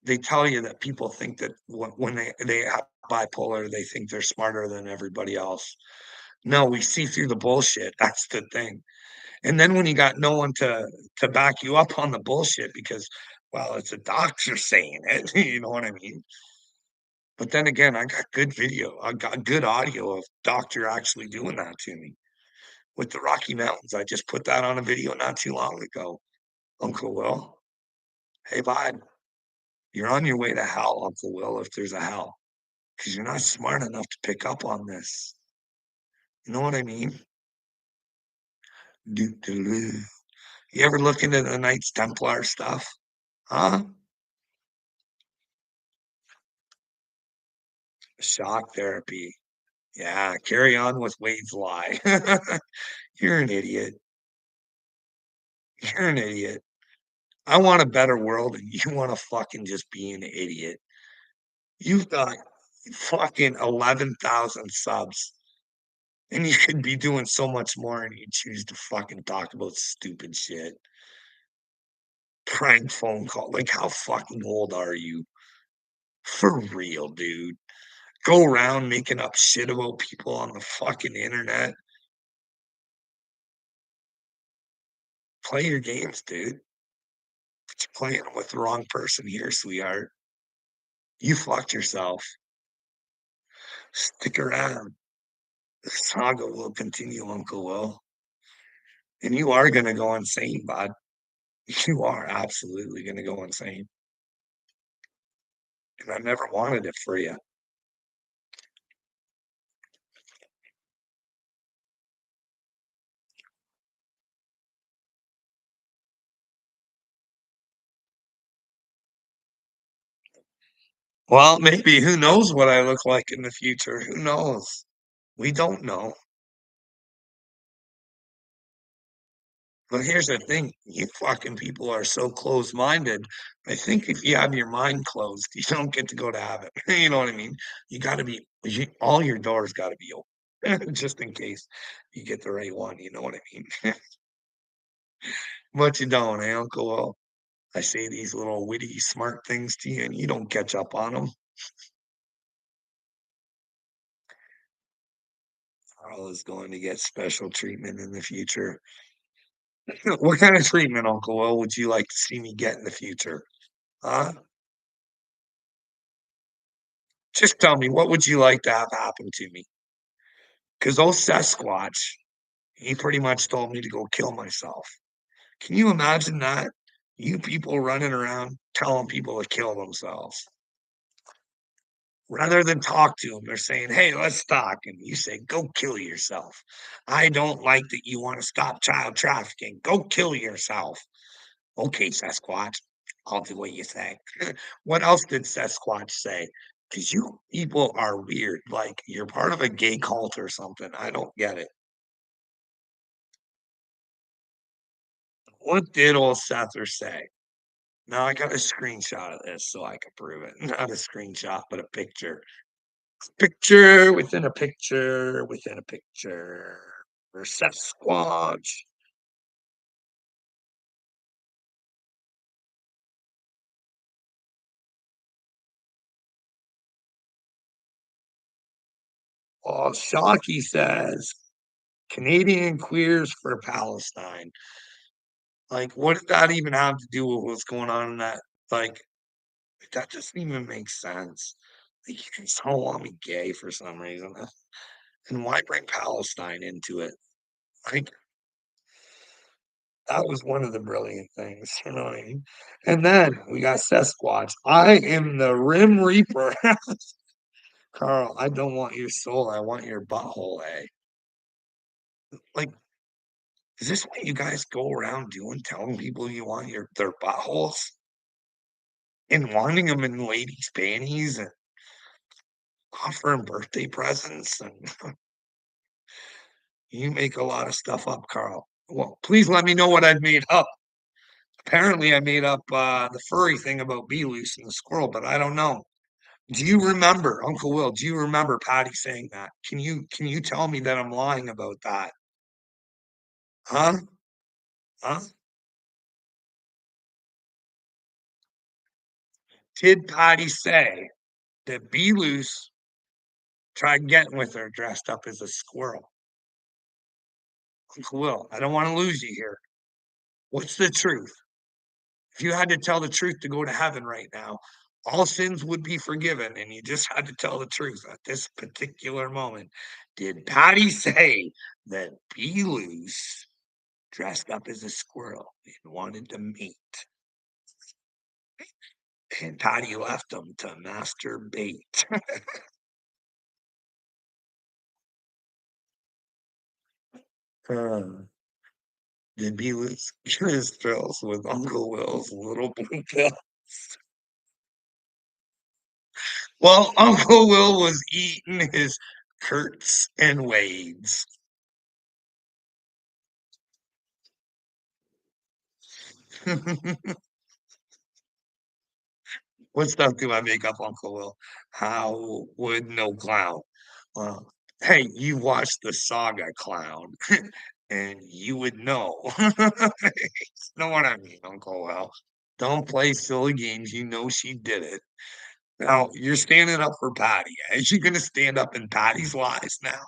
A: they tell you that people think that when they have bipolar, they think they're smarter than everybody else. No, we see through the bullshit, that's the thing. And then when you got no one to back you up on the bullshit because, well, it's a doctor saying it, you know what I mean? But then again, I got good video. I got good audio of doctor actually doing that to me. With the Rocky Mountains, I just put that on a video not too long ago. Uncle Will, hey, bud, you're on your way to hell, Uncle Will, if there's a hell, because you're not smart enough to pick up on this. You know what I mean? Doo-doo-doo. You ever look into the Knights Templar stuff? Huh? Shock therapy. Yeah, carry on with Wade's lie. You're an idiot. You're an idiot. I want a better world, and you wanna fucking just be an idiot. You've got fucking 11,000 subs, and you could be doing so much more, and you choose to fucking talk about stupid shit. Prank phone call. Like, how fucking old are you? For real, dude. Go around making up shit about people on the fucking internet. Play your games, dude. But you're playing 'em with the wrong person here, sweetheart. You fucked yourself. Stick around. The saga will continue, Uncle Will. And you are gonna go insane, bud. You are absolutely gonna go insane. And I never wanted it for you. Well, maybe. Who knows what I look like in the future? Who knows? We don't know. But here's the thing, you fucking people are so closed-minded. I think if you have your mind closed, you don't get to go to heaven. You know what I mean? You gotta be all your doors gotta be open just in case you get the right one, you know what I mean? But you don't, eh, Uncle Will? I say these little witty, smart things to you, and you don't catch up on them. Carl is going to get special treatment in the future. What kind of treatment, Uncle Will, would you like to see me get in the future? Huh? Just tell me, what would you like to have happen to me? Because old Sasquatch, he pretty much told me to go kill myself. Can you imagine that? You people running around telling people to kill themselves. Rather than talk to them, they're saying, "Hey, let's talk," and you say, "Go kill yourself. I don't like that you wanna stop child trafficking. Go kill yourself." "Okay, Sasquatch, I'll do what you say." What else did Sasquatch say? Because you people are weird, like, you're part of a gay cult or something, I don't get it. What did old Sether say? Now I got a screenshot of this so I can prove it. Not a screenshot, but a picture. Picture within a picture within a picture. Or Sasquatch. Oh, Shockey says Canadian queers for Palestine. Like, what did that even have to do with what's going on in that? Like, that doesn't even make sense. Like, you can so want me gay for some reason. And why bring Palestine into it? Like, that was one of the brilliant things, you know what I mean? And then we got Sasquatch. I am the Rim Reaper. Carl, I don't want your soul. I want your butthole, eh? Like, is this what you guys go around doing, telling people you want their buttholes and wanting them in ladies' panties and offering birthday presents? And you make a lot of stuff up, Carl. Well, please let me know what I've made up. Apparently, I made up the furry thing about Bee Loose and the squirrel, but I don't know. Do you remember, Uncle Will? Do you remember Patty saying that? Can you tell me that I'm lying about that? Huh? Huh? Did Patty say that Be Loose tried getting with her dressed up as a squirrel? Uncle Will, I don't want to lose you here. What's the truth? If you had to tell the truth to go to heaven right now, all sins would be forgiven, and you just had to tell the truth at this particular moment. Did Patty say that Be Loose dressed up as a squirrel and wanted to mate? And Patty left him to masturbate. uh, did Be Loose get his thrills with Uncle Will's little blue pill? Well, Uncle Will was eating his Kurtz and Wades. What stuff do I make up, Uncle Will? How would no clown? Well, hey, you watched the saga clown, and you would know. Know what I mean, Uncle Will. Don't play silly games. You know she did it. Now you're standing up for Patty. Is she gonna stand up in Patty's lies now?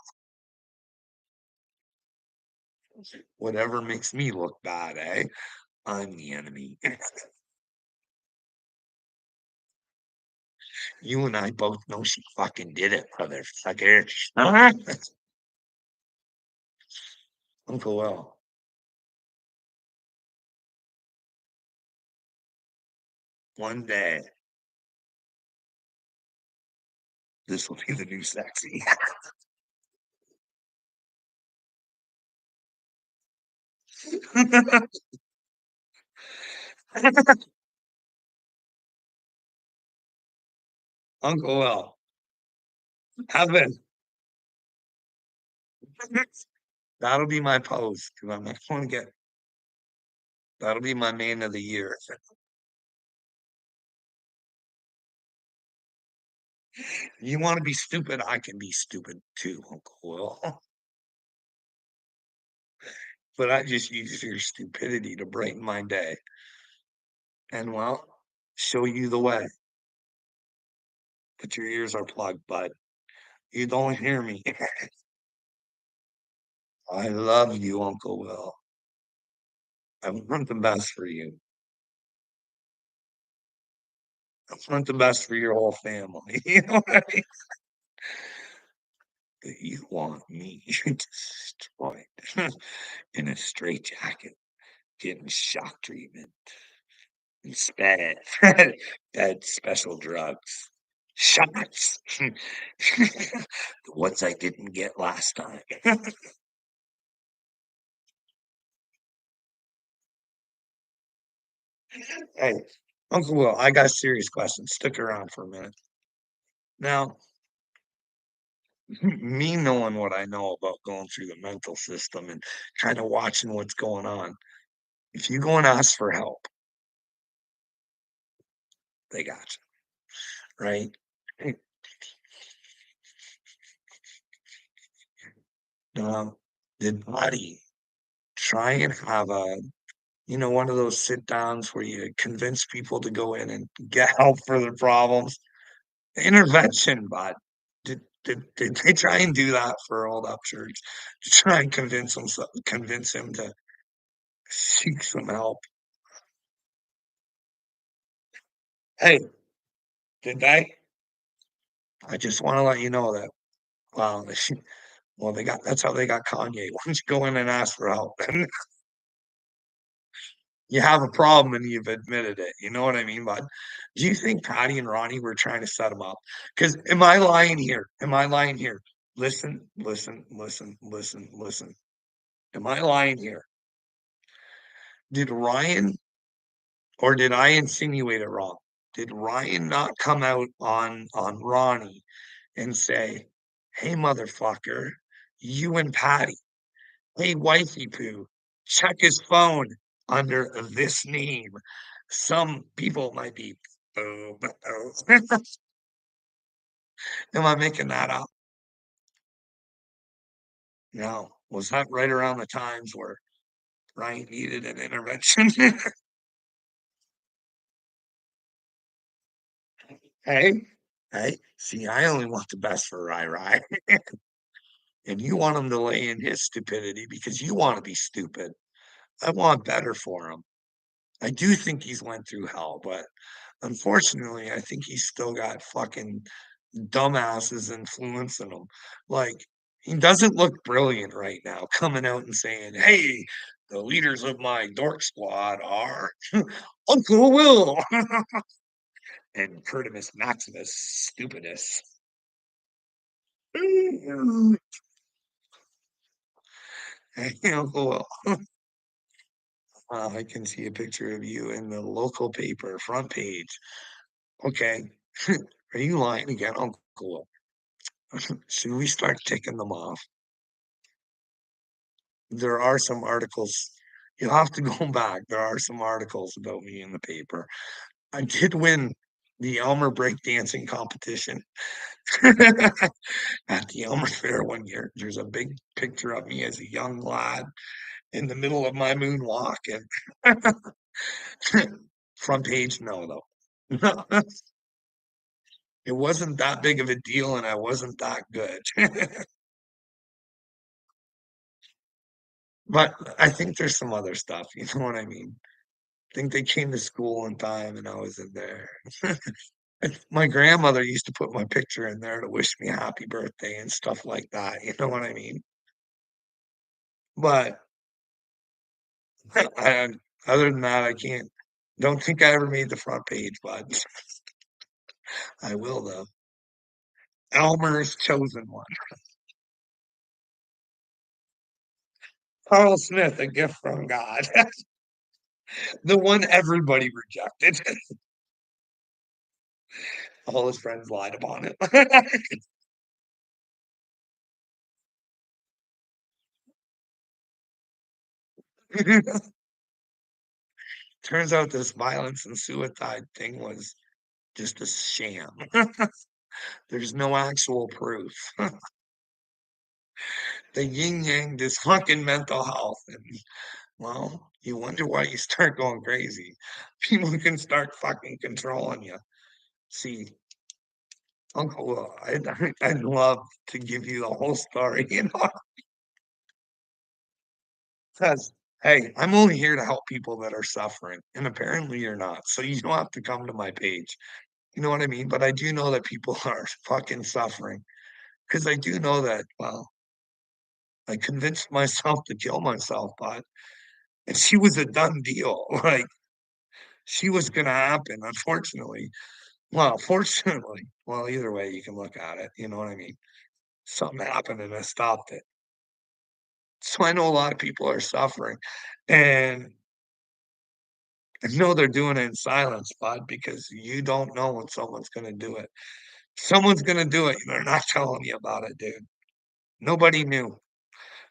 A: Whatever makes me look bad, eh? I'm the enemy. You and I both know she fucking did it, motherfucker. Huh? Uncle Will, one day this will be the new sexy. Uncle Will, heaven. That'll be my pose because I'm not going to get. That'll be my man of the year. You want to be stupid? I can be stupid too, Uncle Will. But I just use your stupidity to brighten my day and, well, show you the way. But your ears are plugged, bud. You don't hear me. I love you, Uncle Will. I want the best for you. I want the best for your whole family. You know what I mean? But you want me destroyed in a straitjacket, getting shock treatment, instead, bad special drugs, shots, the ones I didn't get last time. Hey, Uncle Will, I got a serious question. Stick around for a minute. Now, me knowing what I know about going through the mental system and kind of watching what's going on, if you go and ask for help, they got you, right? Hey, Um, did Buddy try and have one of those sit downs where you convince people to go in and get help for their problems? Intervention, bud. Did they try and do that for old Upchurch to try and convince him to seek some help? Hey, did they? I just want to let you know that. Well, well, they got that's how they got Kanye. Why don't you go in and ask for help? You have a problem and you've admitted it. You know what I mean? But do you think Patty and Ronnie were trying to set him up? Because am I lying here? Am I lying here? Listen, listen, listen, listen, listen. Am I lying here? Did Ryan or did I insinuate it wrong? Did Ryan not come out on Ronnie and say, "Hey, motherfucker, you and Patty, hey, wifey poo, check his phone under this name. Some people might be boo, boo." Am I making that up? No. Was that right around the times where Ryan needed an intervention? Hey, hey, see, I only want the best for Rai Rai, and you want him to lay in his stupidity because you want to be stupid. I want better for him. I do think he's went through hell, but unfortunately, I think he's still got fucking dumbasses influencing him. Like, he doesn't look brilliant right now, coming out and saying, "Hey, the leaders of my dork squad are Uncle Will and Curtimus Maximus Stupidus." Hey, Uncle Will. I can see a picture of you in the local paper, front page. Okay. Are you lying again, Uncle Will? Should we start ticking them off? There are some articles. You'll have to go back. There are some articles about me in the paper. I did win the Elmer breakdancing competition at the Elmer Fair one year. There's a big picture of me as a young lad in the middle of my moonwalk, and front page, no, though. It wasn't that big of a deal, and I wasn't that good. But I think there's some other stuff, you know what I mean? I think they came to school in time and I was in there. My grandmother used to put my picture in there to wish me happy birthday and stuff like that, you know what I mean? But I, other than that, I can't. Don't think I ever made the front page, but I will though. Elmer's chosen one. Carl Smith, a gift from God. The one everybody rejected. All his friends lied upon him. Turns out this violence and suicide thing was just a sham. There's no actual proof. They yin yang this fucking mental health. And, well, you wonder why you start going crazy. People can start fucking controlling you. See, Uncle Will, I'd love to give you the whole story, you know, because, hey, I'm only here to help people that are suffering. And apparently you're not. So you don't have to come to my page. You know what I mean? But I do know that people are fucking suffering because I do know that, well, I convinced myself to kill myself, but and she was a done deal. Like she was gonna happen, unfortunately. Well, fortunately. Well, either way you can look at it, you know what I mean? Something happened and I stopped it. So I know a lot of people are suffering. And I know they're doing it in silence, bud, because you don't know when someone's gonna do it. Someone's gonna do it. They're not telling you about it, dude. Nobody knew.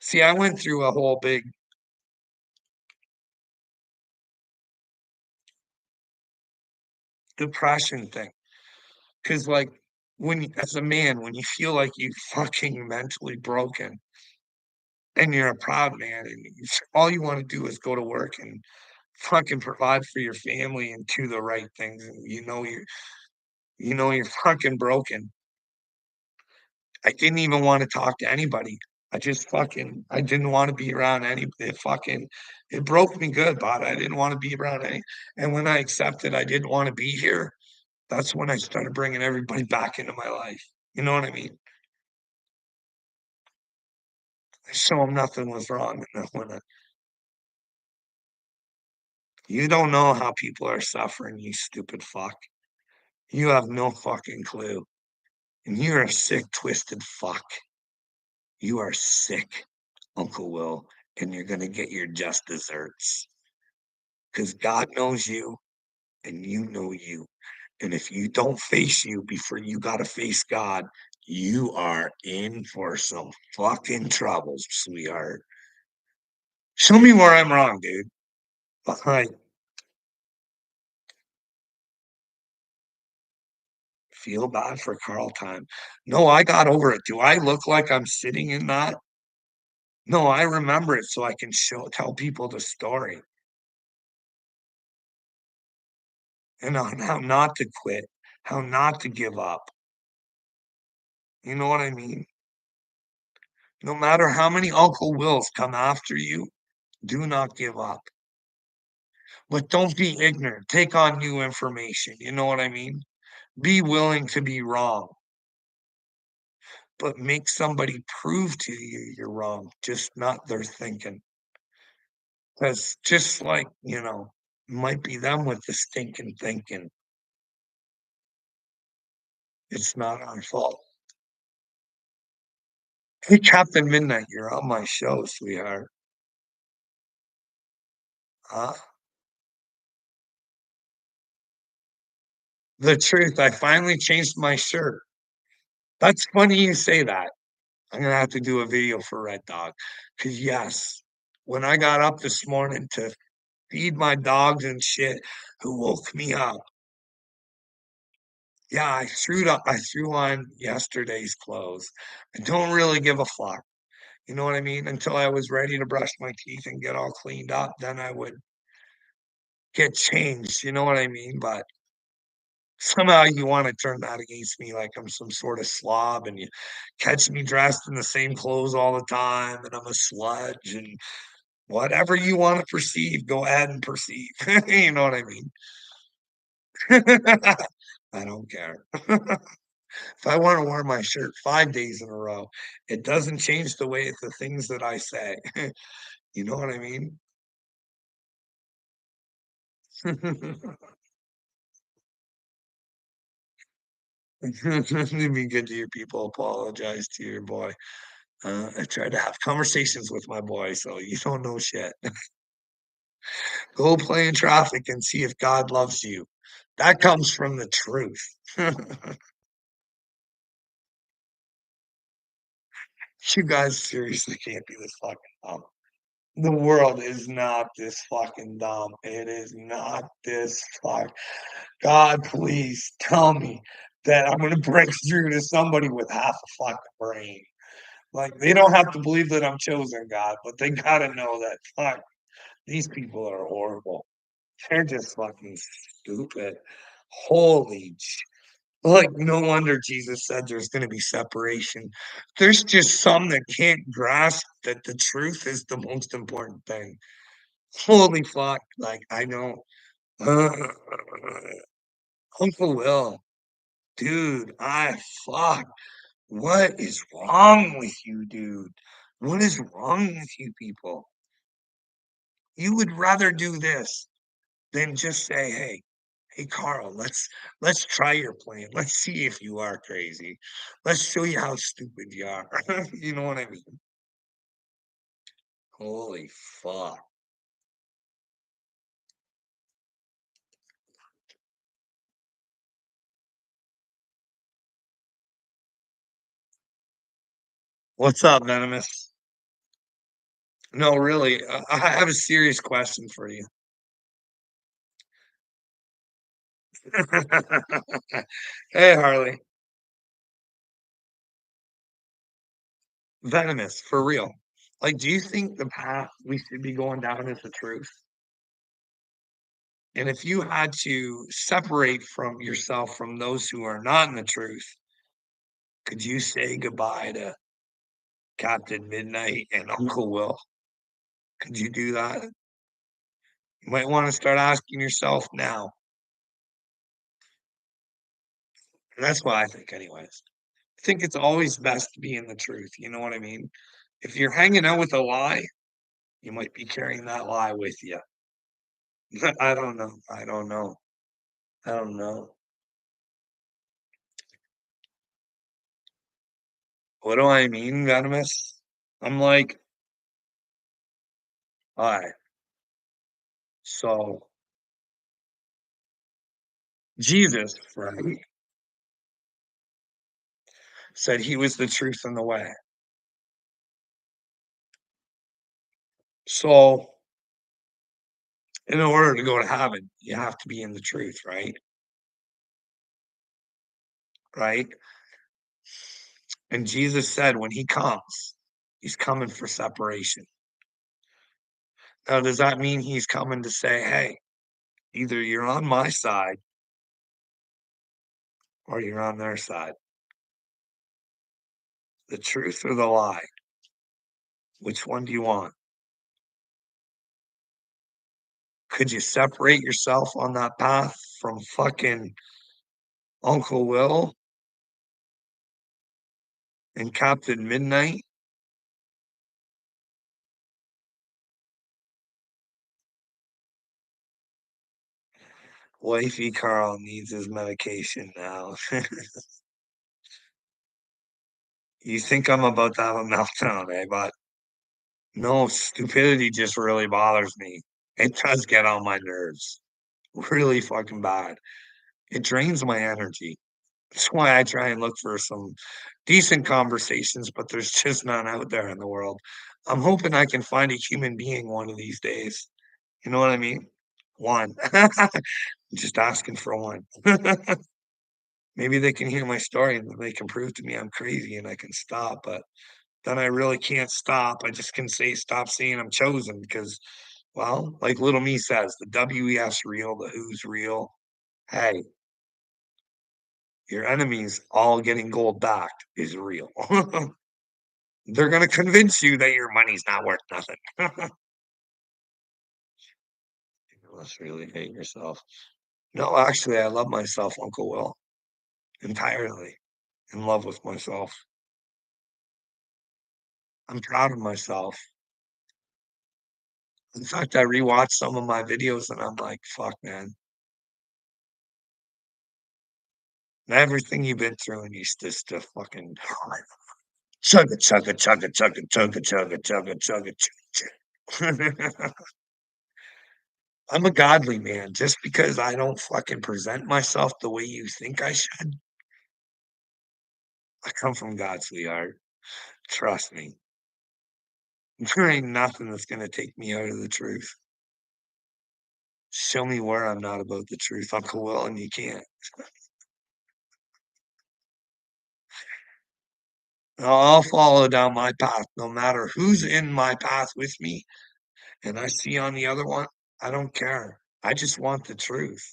A: See, I went through a whole big depression thing. Cause like as a man, when you feel like you fucking mentally broken and you're a proud man and all you want to do is go to work and fucking provide for your family and do the right things, and you know you're fucking broken. I didn't even want to talk to anybody. I didn't want to be around it broke me good, but I didn't want to be around any. And when I accepted I didn't want to be here, that's when I started bringing everybody back into my life. You know what I mean? Show them nothing was wrong. And then you don't know how people are suffering, you stupid fuck. You have no fucking clue. And you're a sick, twisted fuck. You are sick, Uncle Will, and you're going to get your just desserts. Because God knows you and you know you. And if you don't face you before you got to face God, you are in for some fucking troubles, sweetheart. Show me where I'm wrong, dude. Like, feel bad for Carl time. No, I got over it. Do I look like I'm sitting in that? No, I remember it so I can tell people the story and on how not to quit, how not to give up. You know what I mean? No matter how many Uncle Wills come after you, do not give up. But don't be ignorant. Take on new information. You know what I mean? Be willing to be wrong, but make somebody prove to you you're wrong, just not their thinking. Because just like, might be them with the stinking thinking. It's not our fault. Hey, Captain Midnight, you're on my show, sweetheart. Huh? The truth, I finally changed my shirt. That's funny you say that. I'm gonna have to do a video for Red Dog. Cause yes, when I got up this morning to feed my dogs and shit, who woke me up, yeah, I threw on yesterday's clothes. I don't really give a fuck. You know what I mean? Until I was ready to brush my teeth and get all cleaned up, then I would get changed. You know what I mean? But somehow you want to turn that against me like I'm some sort of slob and you catch me dressed in the same clothes all the time and I'm a sludge and whatever you want to perceive, go ahead and perceive. You know what I mean? I don't care. If I want to wear my shirt 5 days in a row, it doesn't change the way the things that I say. You know what I mean? Be good to your people. Apologize to your boy. I try to have conversations with my boy, so you don't know shit. Go play in traffic and see if God loves you. That comes from the truth. You guys seriously can't be this fucking dumb. The world is not this fucking dumb. It is not this fuck. God, please tell me that I'm gonna break through to somebody with half a fucking brain. Like they don't have to believe that I'm chosen, God, but they gotta know that fuck, these people are horrible. They're just fucking stupid. Holy like, no wonder Jesus said there's gonna be separation. There's just some that can't grasp that the truth is the most important thing. Holy fuck, like, I know. Uncle Will, dude, fuck. What is wrong with you, dude? What is wrong with you people? You would rather do this than just say, "Hey, Carl, let's try your plan. Let's see if you are crazy. Let's show you how stupid you are." You know what I mean? Holy fuck. What's up, Venomous? No, really, I have a serious question for you. Hey, Harley. Venomous, for real. Like, do you think the path we should be going down is the truth? And if you had to separate from yourself from those who are not in the truth, could you say goodbye to Captain Midnight and Uncle Will? Could you do that? You might want to start asking yourself now. And that's what I think, anyways. I think it's always best to be in the truth. You know what I mean? If you're hanging out with a lie, you might be carrying that lie with you. I don't know. I don't know. I don't know. What do I mean, venomous? I'm like, all right. So Jesus, right, said he was the truth and the way. So in order to go to heaven, you have to be in the truth, right? Right? And Jesus said when he comes, he's coming for separation. Now, does that mean he's coming to say, hey, either you're on my side or you're on their side. The truth or the lie? Which one do you want? Could you separate yourself on that path from fucking Uncle Will and Captain Midnight? Wifey Carl needs his medication now. You think I'm about to have a meltdown, eh? But no, stupidity just really bothers me. It does get on my nerves really fucking bad. It drains my energy. That's why I try and look for some decent conversations, but there's just none out there in the world. I'm hoping I can find a human being one of these days. You know what I mean? One. Just asking for one. Maybe they can hear my story and they can prove to me I'm crazy and I can stop, but then I really can't stop. I just can say, stop saying I'm chosen because, well, like little me says, the WEF's real, the Who's real. Hey, your enemies all getting gold backed is real. They're going to convince you that your money's not worth nothing. You must really hate yourself. No, actually, I love myself, Uncle Will, entirely in love with myself. I'm proud of myself. In fact, I rewatched some of my videos and I'm like, fuck, man, everything you've been through and you just to fucking chugga, chugga, chugga, chugga, chugga, chugga, chugga, chugga, chugga. I'm a godly man. Just because I don't fucking present myself the way you think I should, I come from God, sweetheart. Trust me. There ain't nothing that's gonna take me out of the truth. Show me where I'm not about the truth, Uncle Will, and you can't. I'll follow down my path no matter who's in my path with me, and I see on the other one, I don't care. I just want the truth.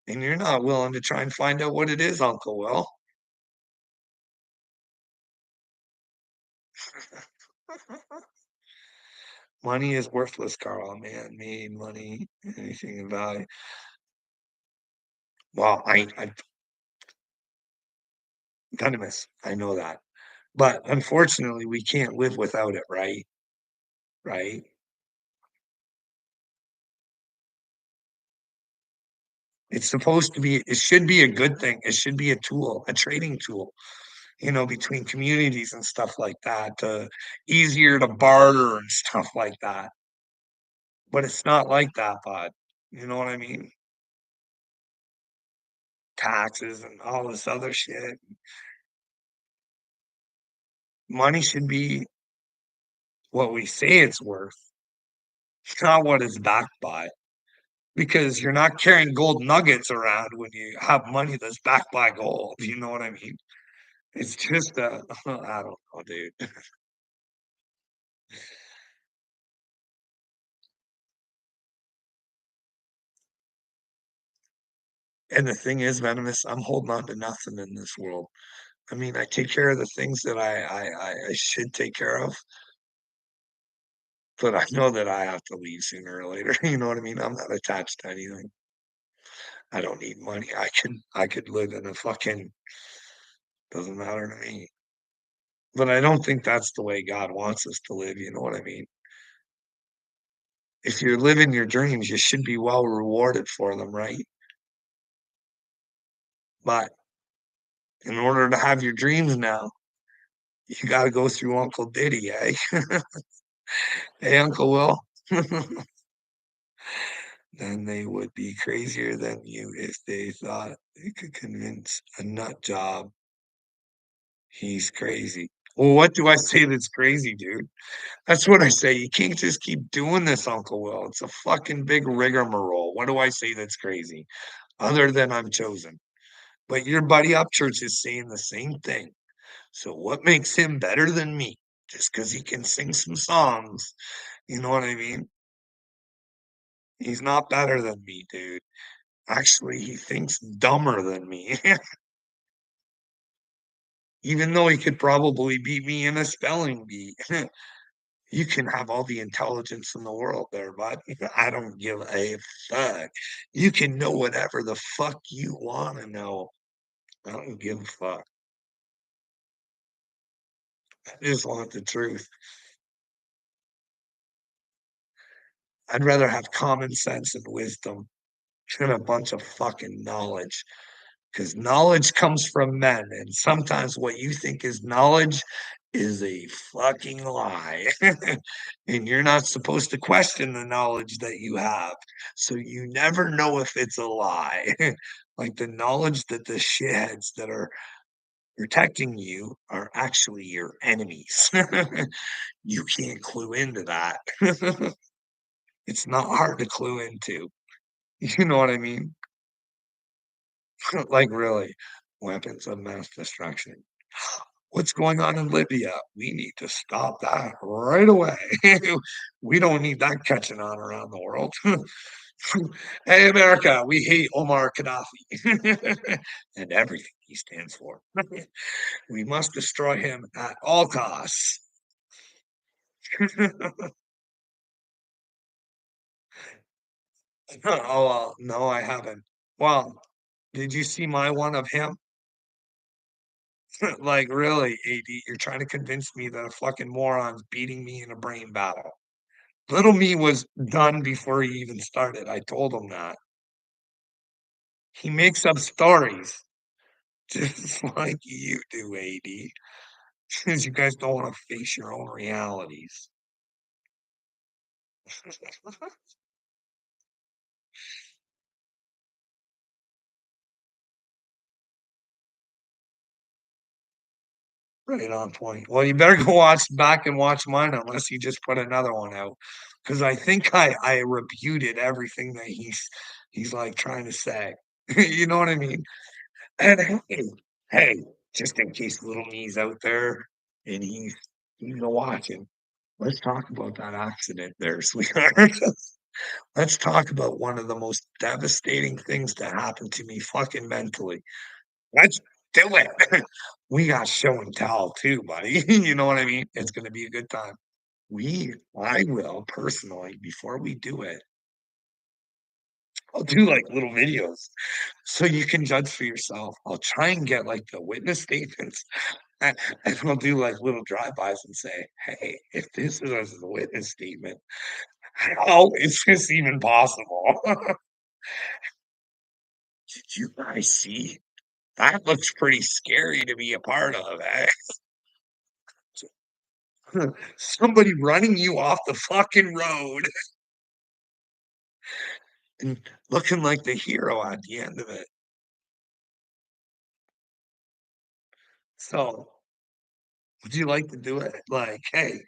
A: And you're not willing to try and find out what it is, Uncle Will. Money is worthless, Carl, man. Me, money, anything of value. Well, I venomous. I know that. But unfortunately, we can't live without it, right? Right? It's supposed to be, it should be a good thing. It should be a tool, a trading tool, between communities and stuff like that, easier to barter and stuff like that. But it's not like that, bud. You know what I mean? Taxes and all this other shit. Money should be what we say it's worth, not what it's backed by. Because you're not carrying gold nuggets around when you have money that's backed by gold. You know what I mean? It's just I don't know, dude. And the thing is, Venomous, I'm holding on to nothing in this world. I mean, I take care of the things that I should take care of, but I know that I have to leave sooner or later. You know what I mean? I'm not attached to anything. I don't need money. I could live in a fucking doesn't matter to me. But I don't think that's the way God wants us to live. You know what I mean? If you're living your dreams, you should be well rewarded for them, right? But in order to have your dreams now, you got to go through Uncle Diddy, eh? Hey, Uncle Will. Then they would be crazier than you if they thought they could convince a nut job he's crazy. Well, what do I say that's crazy, dude? That's what I say. You can't just keep doing this, Uncle Will. It's a fucking big rigmarole. What do I say that's crazy? Other than I'm chosen. But your buddy Upchurch is saying the same thing. So what makes him better than me? Just because he can sing some songs. You know what I mean? He's not better than me, dude. Actually, he thinks dumber than me, even though he could probably beat me in a spelling bee. You can have all the intelligence in the world there, bud. I don't give a fuck. You can know whatever the fuck you wanna know. I don't give a fuck. I just want the truth. I'd rather have common sense and wisdom than a bunch of fucking knowledge. Because knowledge comes from men, and sometimes what you think is knowledge is a fucking lie. And you're not supposed to question the knowledge that you have. So you never know if it's a lie. Like the knowledge that the shitheads that are protecting you are actually your enemies. You can't clue into that. It's not hard to clue into. You know what I mean? Like, really, weapons of mass destruction. What's going on in Libya? We need to stop that right away. We don't need that catching on around the world. Hey, America, we hate Omar Gaddafi and everything he stands for. We must destroy him at all costs. Oh, well, no, I haven't. Well, did you see my one of him? Like, really, AD, you're trying to convince me that a fucking moron's beating me in a brain battle. Little me was done before he even started. I told him that. He makes up stories just like you do, AD, because you guys don't want to face your own realities. Right on point. Well, you better go watch back and watch mine unless he just put another one out. Because I think I refuted everything that he's like trying to say. You know what I mean? And hey, just in case little me's out there and he's watching, let's talk about that accident there, sweetheart. Let's talk about one of the most devastating things that happened to me fucking mentally. Let's do it. We got show and tell too, buddy. You know what I mean? It's gonna be a good time. I will personally, before we do it, I'll do like little videos so you can judge for yourself. I'll try and get like the witness statements and, and I'll do like little drive-bys and say, hey, if this is a witness statement, how is this even possible? Did you guys see? That looks pretty scary to be a part of, eh? Somebody running you off the fucking road and looking like the hero at the end of it. So, would you like to do it? Like, hey,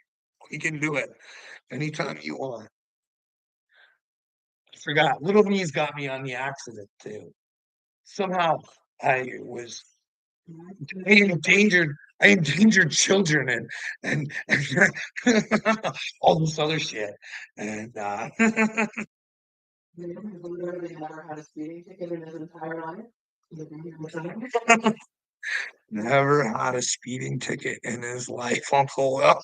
A: we can do it anytime you want. I forgot. Little me's got me on the accident too. Somehow I was I endangered I endangered children and all this other shit. And literally never had a speeding ticket in his entire life. Never had a speeding ticket in his life, Uncle Will.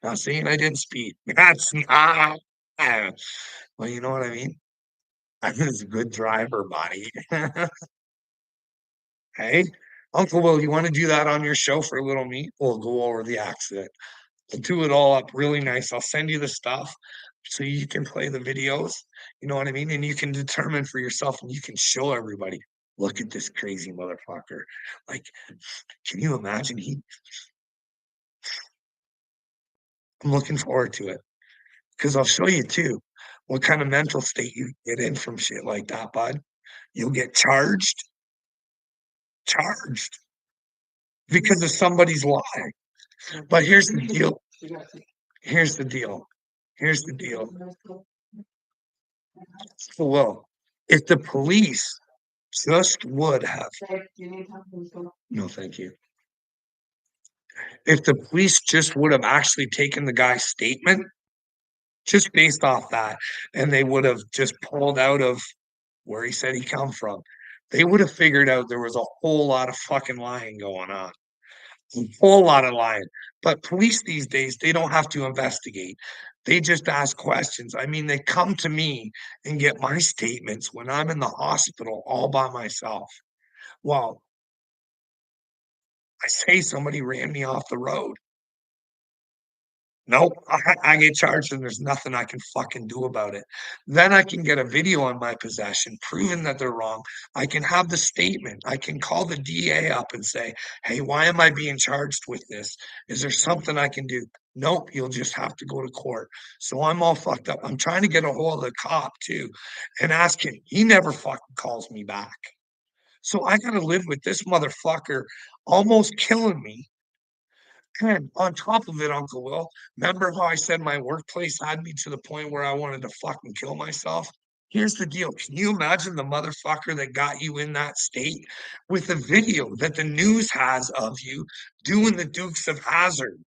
A: Not saying I didn't speed. That's not. Well, you know what I mean? I was a good driver, buddy. Hey, Uncle Will, you want to do that on your show for a little me? We'll go over the accident. I'll do it all up really nice. I'll send you the stuff so you can play the videos. You know what I mean? And you can determine for yourself and you can show everybody. Look at this crazy motherfucker. Like, can you imagine? I'm looking forward to it because I'll show you too what kind of mental state you get in from shit like that, bud. You'll get charged because of somebody's lie. But here's the deal. Here's the deal. Here's the deal. So, well, if the police just would have, no, thank you. If the police just would have actually taken the guy's statement, just based off that, and they would have just pulled out of where he said he come from, they would have figured out there was a whole lot of fucking lying going on. A whole lot of lying. But police these days, they don't have to investigate. They just ask questions. I mean, they come to me and get my statements when I'm in the hospital all by myself. Well, I say somebody ran me off the road. Nope, I get charged and there's nothing I can fucking do about it. Then I can get a video on my possession proving that they're wrong. I can have the statement. I can call the DA up and say, "Hey, why am I being charged with this? Is there something I can do?" Nope, you'll just have to go to court. So I'm all fucked up. I'm trying to get a hold of the cop too and ask him. He never fucking calls me back. So I gotta live with this motherfucker almost killing me. And on top of it, Uncle Will, remember how I said my workplace had me to the point where I wanted to fucking kill myself? Here's the deal. Can you imagine the motherfucker that got you in that state with the video that the news has of you doing the Dukes of Hazzard,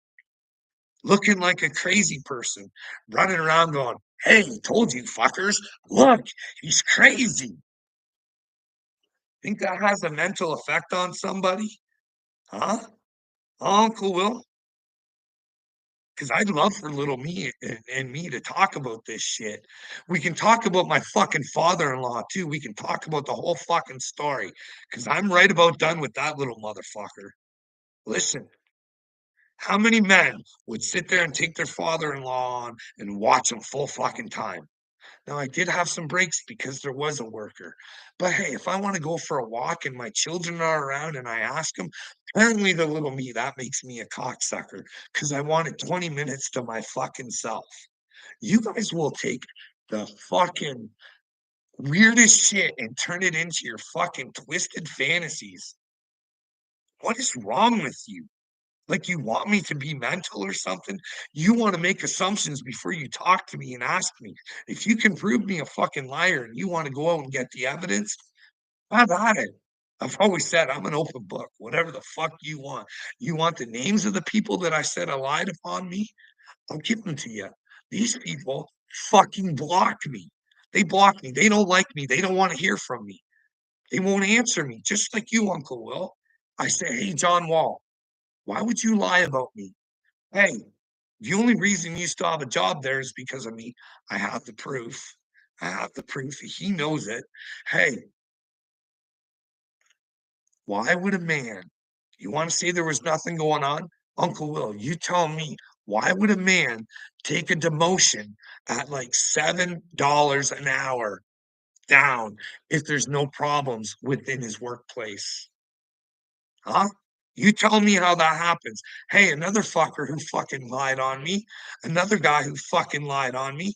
A: looking like a crazy person, running around going, "Hey, told you fuckers, look, he's crazy." Think that has a mental effect on somebody? Huh? Uncle Will? 'Cause I'd love for little me and me to talk about this shit. We can talk about my fucking father-in-law too. We can talk about the whole fucking story. Because 'cause I'm right about done with that little motherfucker. Listen, how many men would sit there and take their father-in-law on and watch him full fucking time? Now, I did have some breaks because there was a worker. But hey, if I wanna go for a walk and my children are around and I ask them, apparently the little me, that makes me a cocksucker because I wanted 20 minutes to my fucking self. You guys will take the fucking weirdest shit and turn it into your fucking twisted fantasies. What is wrong with you? Like, you want me to be mental or something? You wanna make assumptions before you talk to me and ask me. If you can prove me a fucking liar and you wanna go out and get the evidence, have at it. I've always said I'm an open book, whatever the fuck you want. You want the names of the people that I said lied upon me? I'll give them to you. These people fucking block me. They block me. They don't like me. They don't wanna hear from me. They won't answer me, just like you, Uncle Will. I say, "Hey, John Wall, why would you lie about me? Hey, the only reason you still have a job there is because of me. I have the proof. I have the proof. He knows it. Hey, why would a man, you want to say there was nothing going on? Uncle Will, you tell me, why would a man take a demotion at like $7 an hour down if there's no problems within his workplace? Huh? You tell me how that happens. Hey, another fucker who fucking lied on me, another guy who fucking lied on me.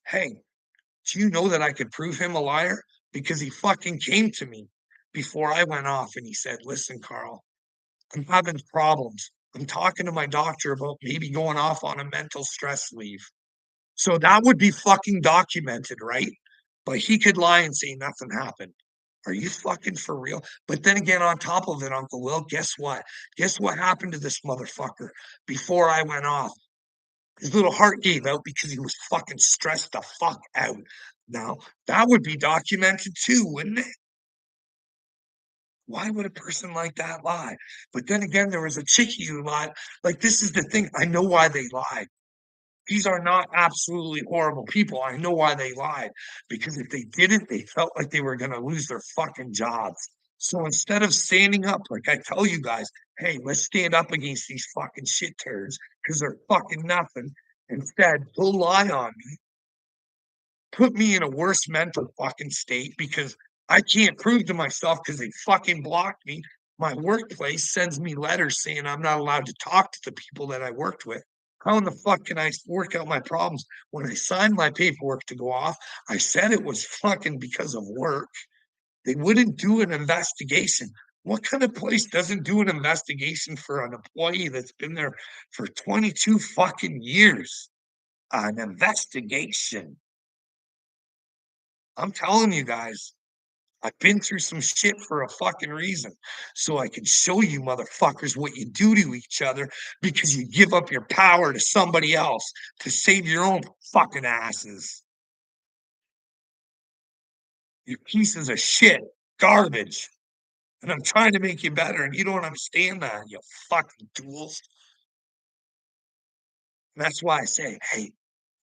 A: Hey, do you know that I could prove him a liar? Because he fucking came to me before I went off and he said, "Listen, Carl, I'm having problems. I'm talking to my doctor about maybe going off on a mental stress leave." So that would be fucking documented, right? But he could lie and say nothing happened. Are you fucking for real? But then again, on top of it, Uncle Will, guess what? Guess what happened to this motherfucker before I went off? His little heart gave out because he was fucking stressed the fuck out. Now, that would be documented too, wouldn't it? Why would a person like that lie? But then again, there was a chickie who lied. Like, this is the thing. I know why they lied. These are not absolutely horrible people. I know why they lied. Because if they didn't, they felt like they were going to lose their fucking jobs. So instead of standing up, like I tell you guys, hey, let's stand up against these fucking shit turds because they're fucking nothing. Instead, they'll lie on me, put me in a worse mental fucking state because I can't prove to myself because they fucking blocked me. My workplace sends me letters saying I'm not allowed to talk to the people that I worked with. How in the fuck can I work out my problems? When I signed my paperwork to go off, I said it was fucking because of work. They wouldn't do an investigation. What kind of place doesn't do an investigation for an employee that's been there for 22 fucking years? An investigation. I'm telling you guys, I've been through some shit for a fucking reason. So I can show you motherfuckers what you do to each other because you give up your power to somebody else to save your own fucking asses. You pieces of shit, garbage. And I'm trying to make you better, and you don't understand that, you fucking tools. And that's why I say, hey,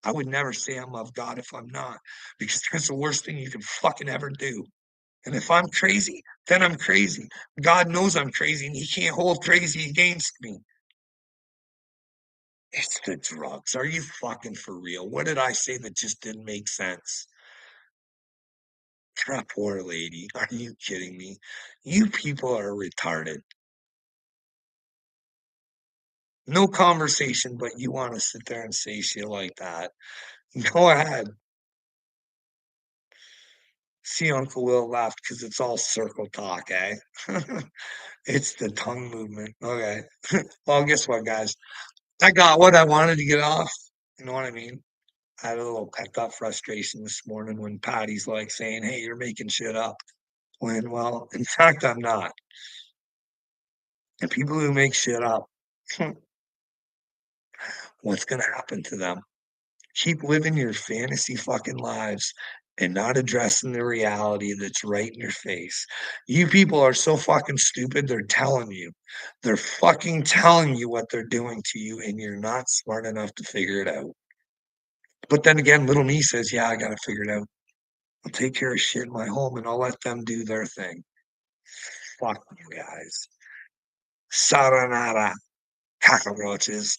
A: I would never say I love God if I'm not, because that's the worst thing you can fucking ever do. And if I'm crazy, then I'm crazy. God knows I'm crazy, and He can't hold crazy against me. It's the drugs. Are you fucking for real? What did I say that just didn't make sense? That poor lady. Are you kidding me? You people are retarded. No conversation, but you want to sit there and say shit like that. Go ahead. See, Uncle Will laughed because it's all circle talk, eh? It's the tongue movement. Okay. Well, guess what, guys? I got what I wanted to get off. You know what I mean? I had a little pent up frustration this morning when Patty's like saying, hey, you're making shit up. When, well, in fact, I'm not. And people who make shit up, what's going to happen to them? Keep living your fantasy fucking lives and not addressing the reality that's right in your face. You people are so fucking stupid, they're telling you. They're fucking telling you what they're doing to you, and you're not smart enough to figure it out. But then again, little me says, yeah, I got to figure it out. I'll take care of shit in my home and I'll let them do their thing. Fuck you guys. Saranara, cockroaches.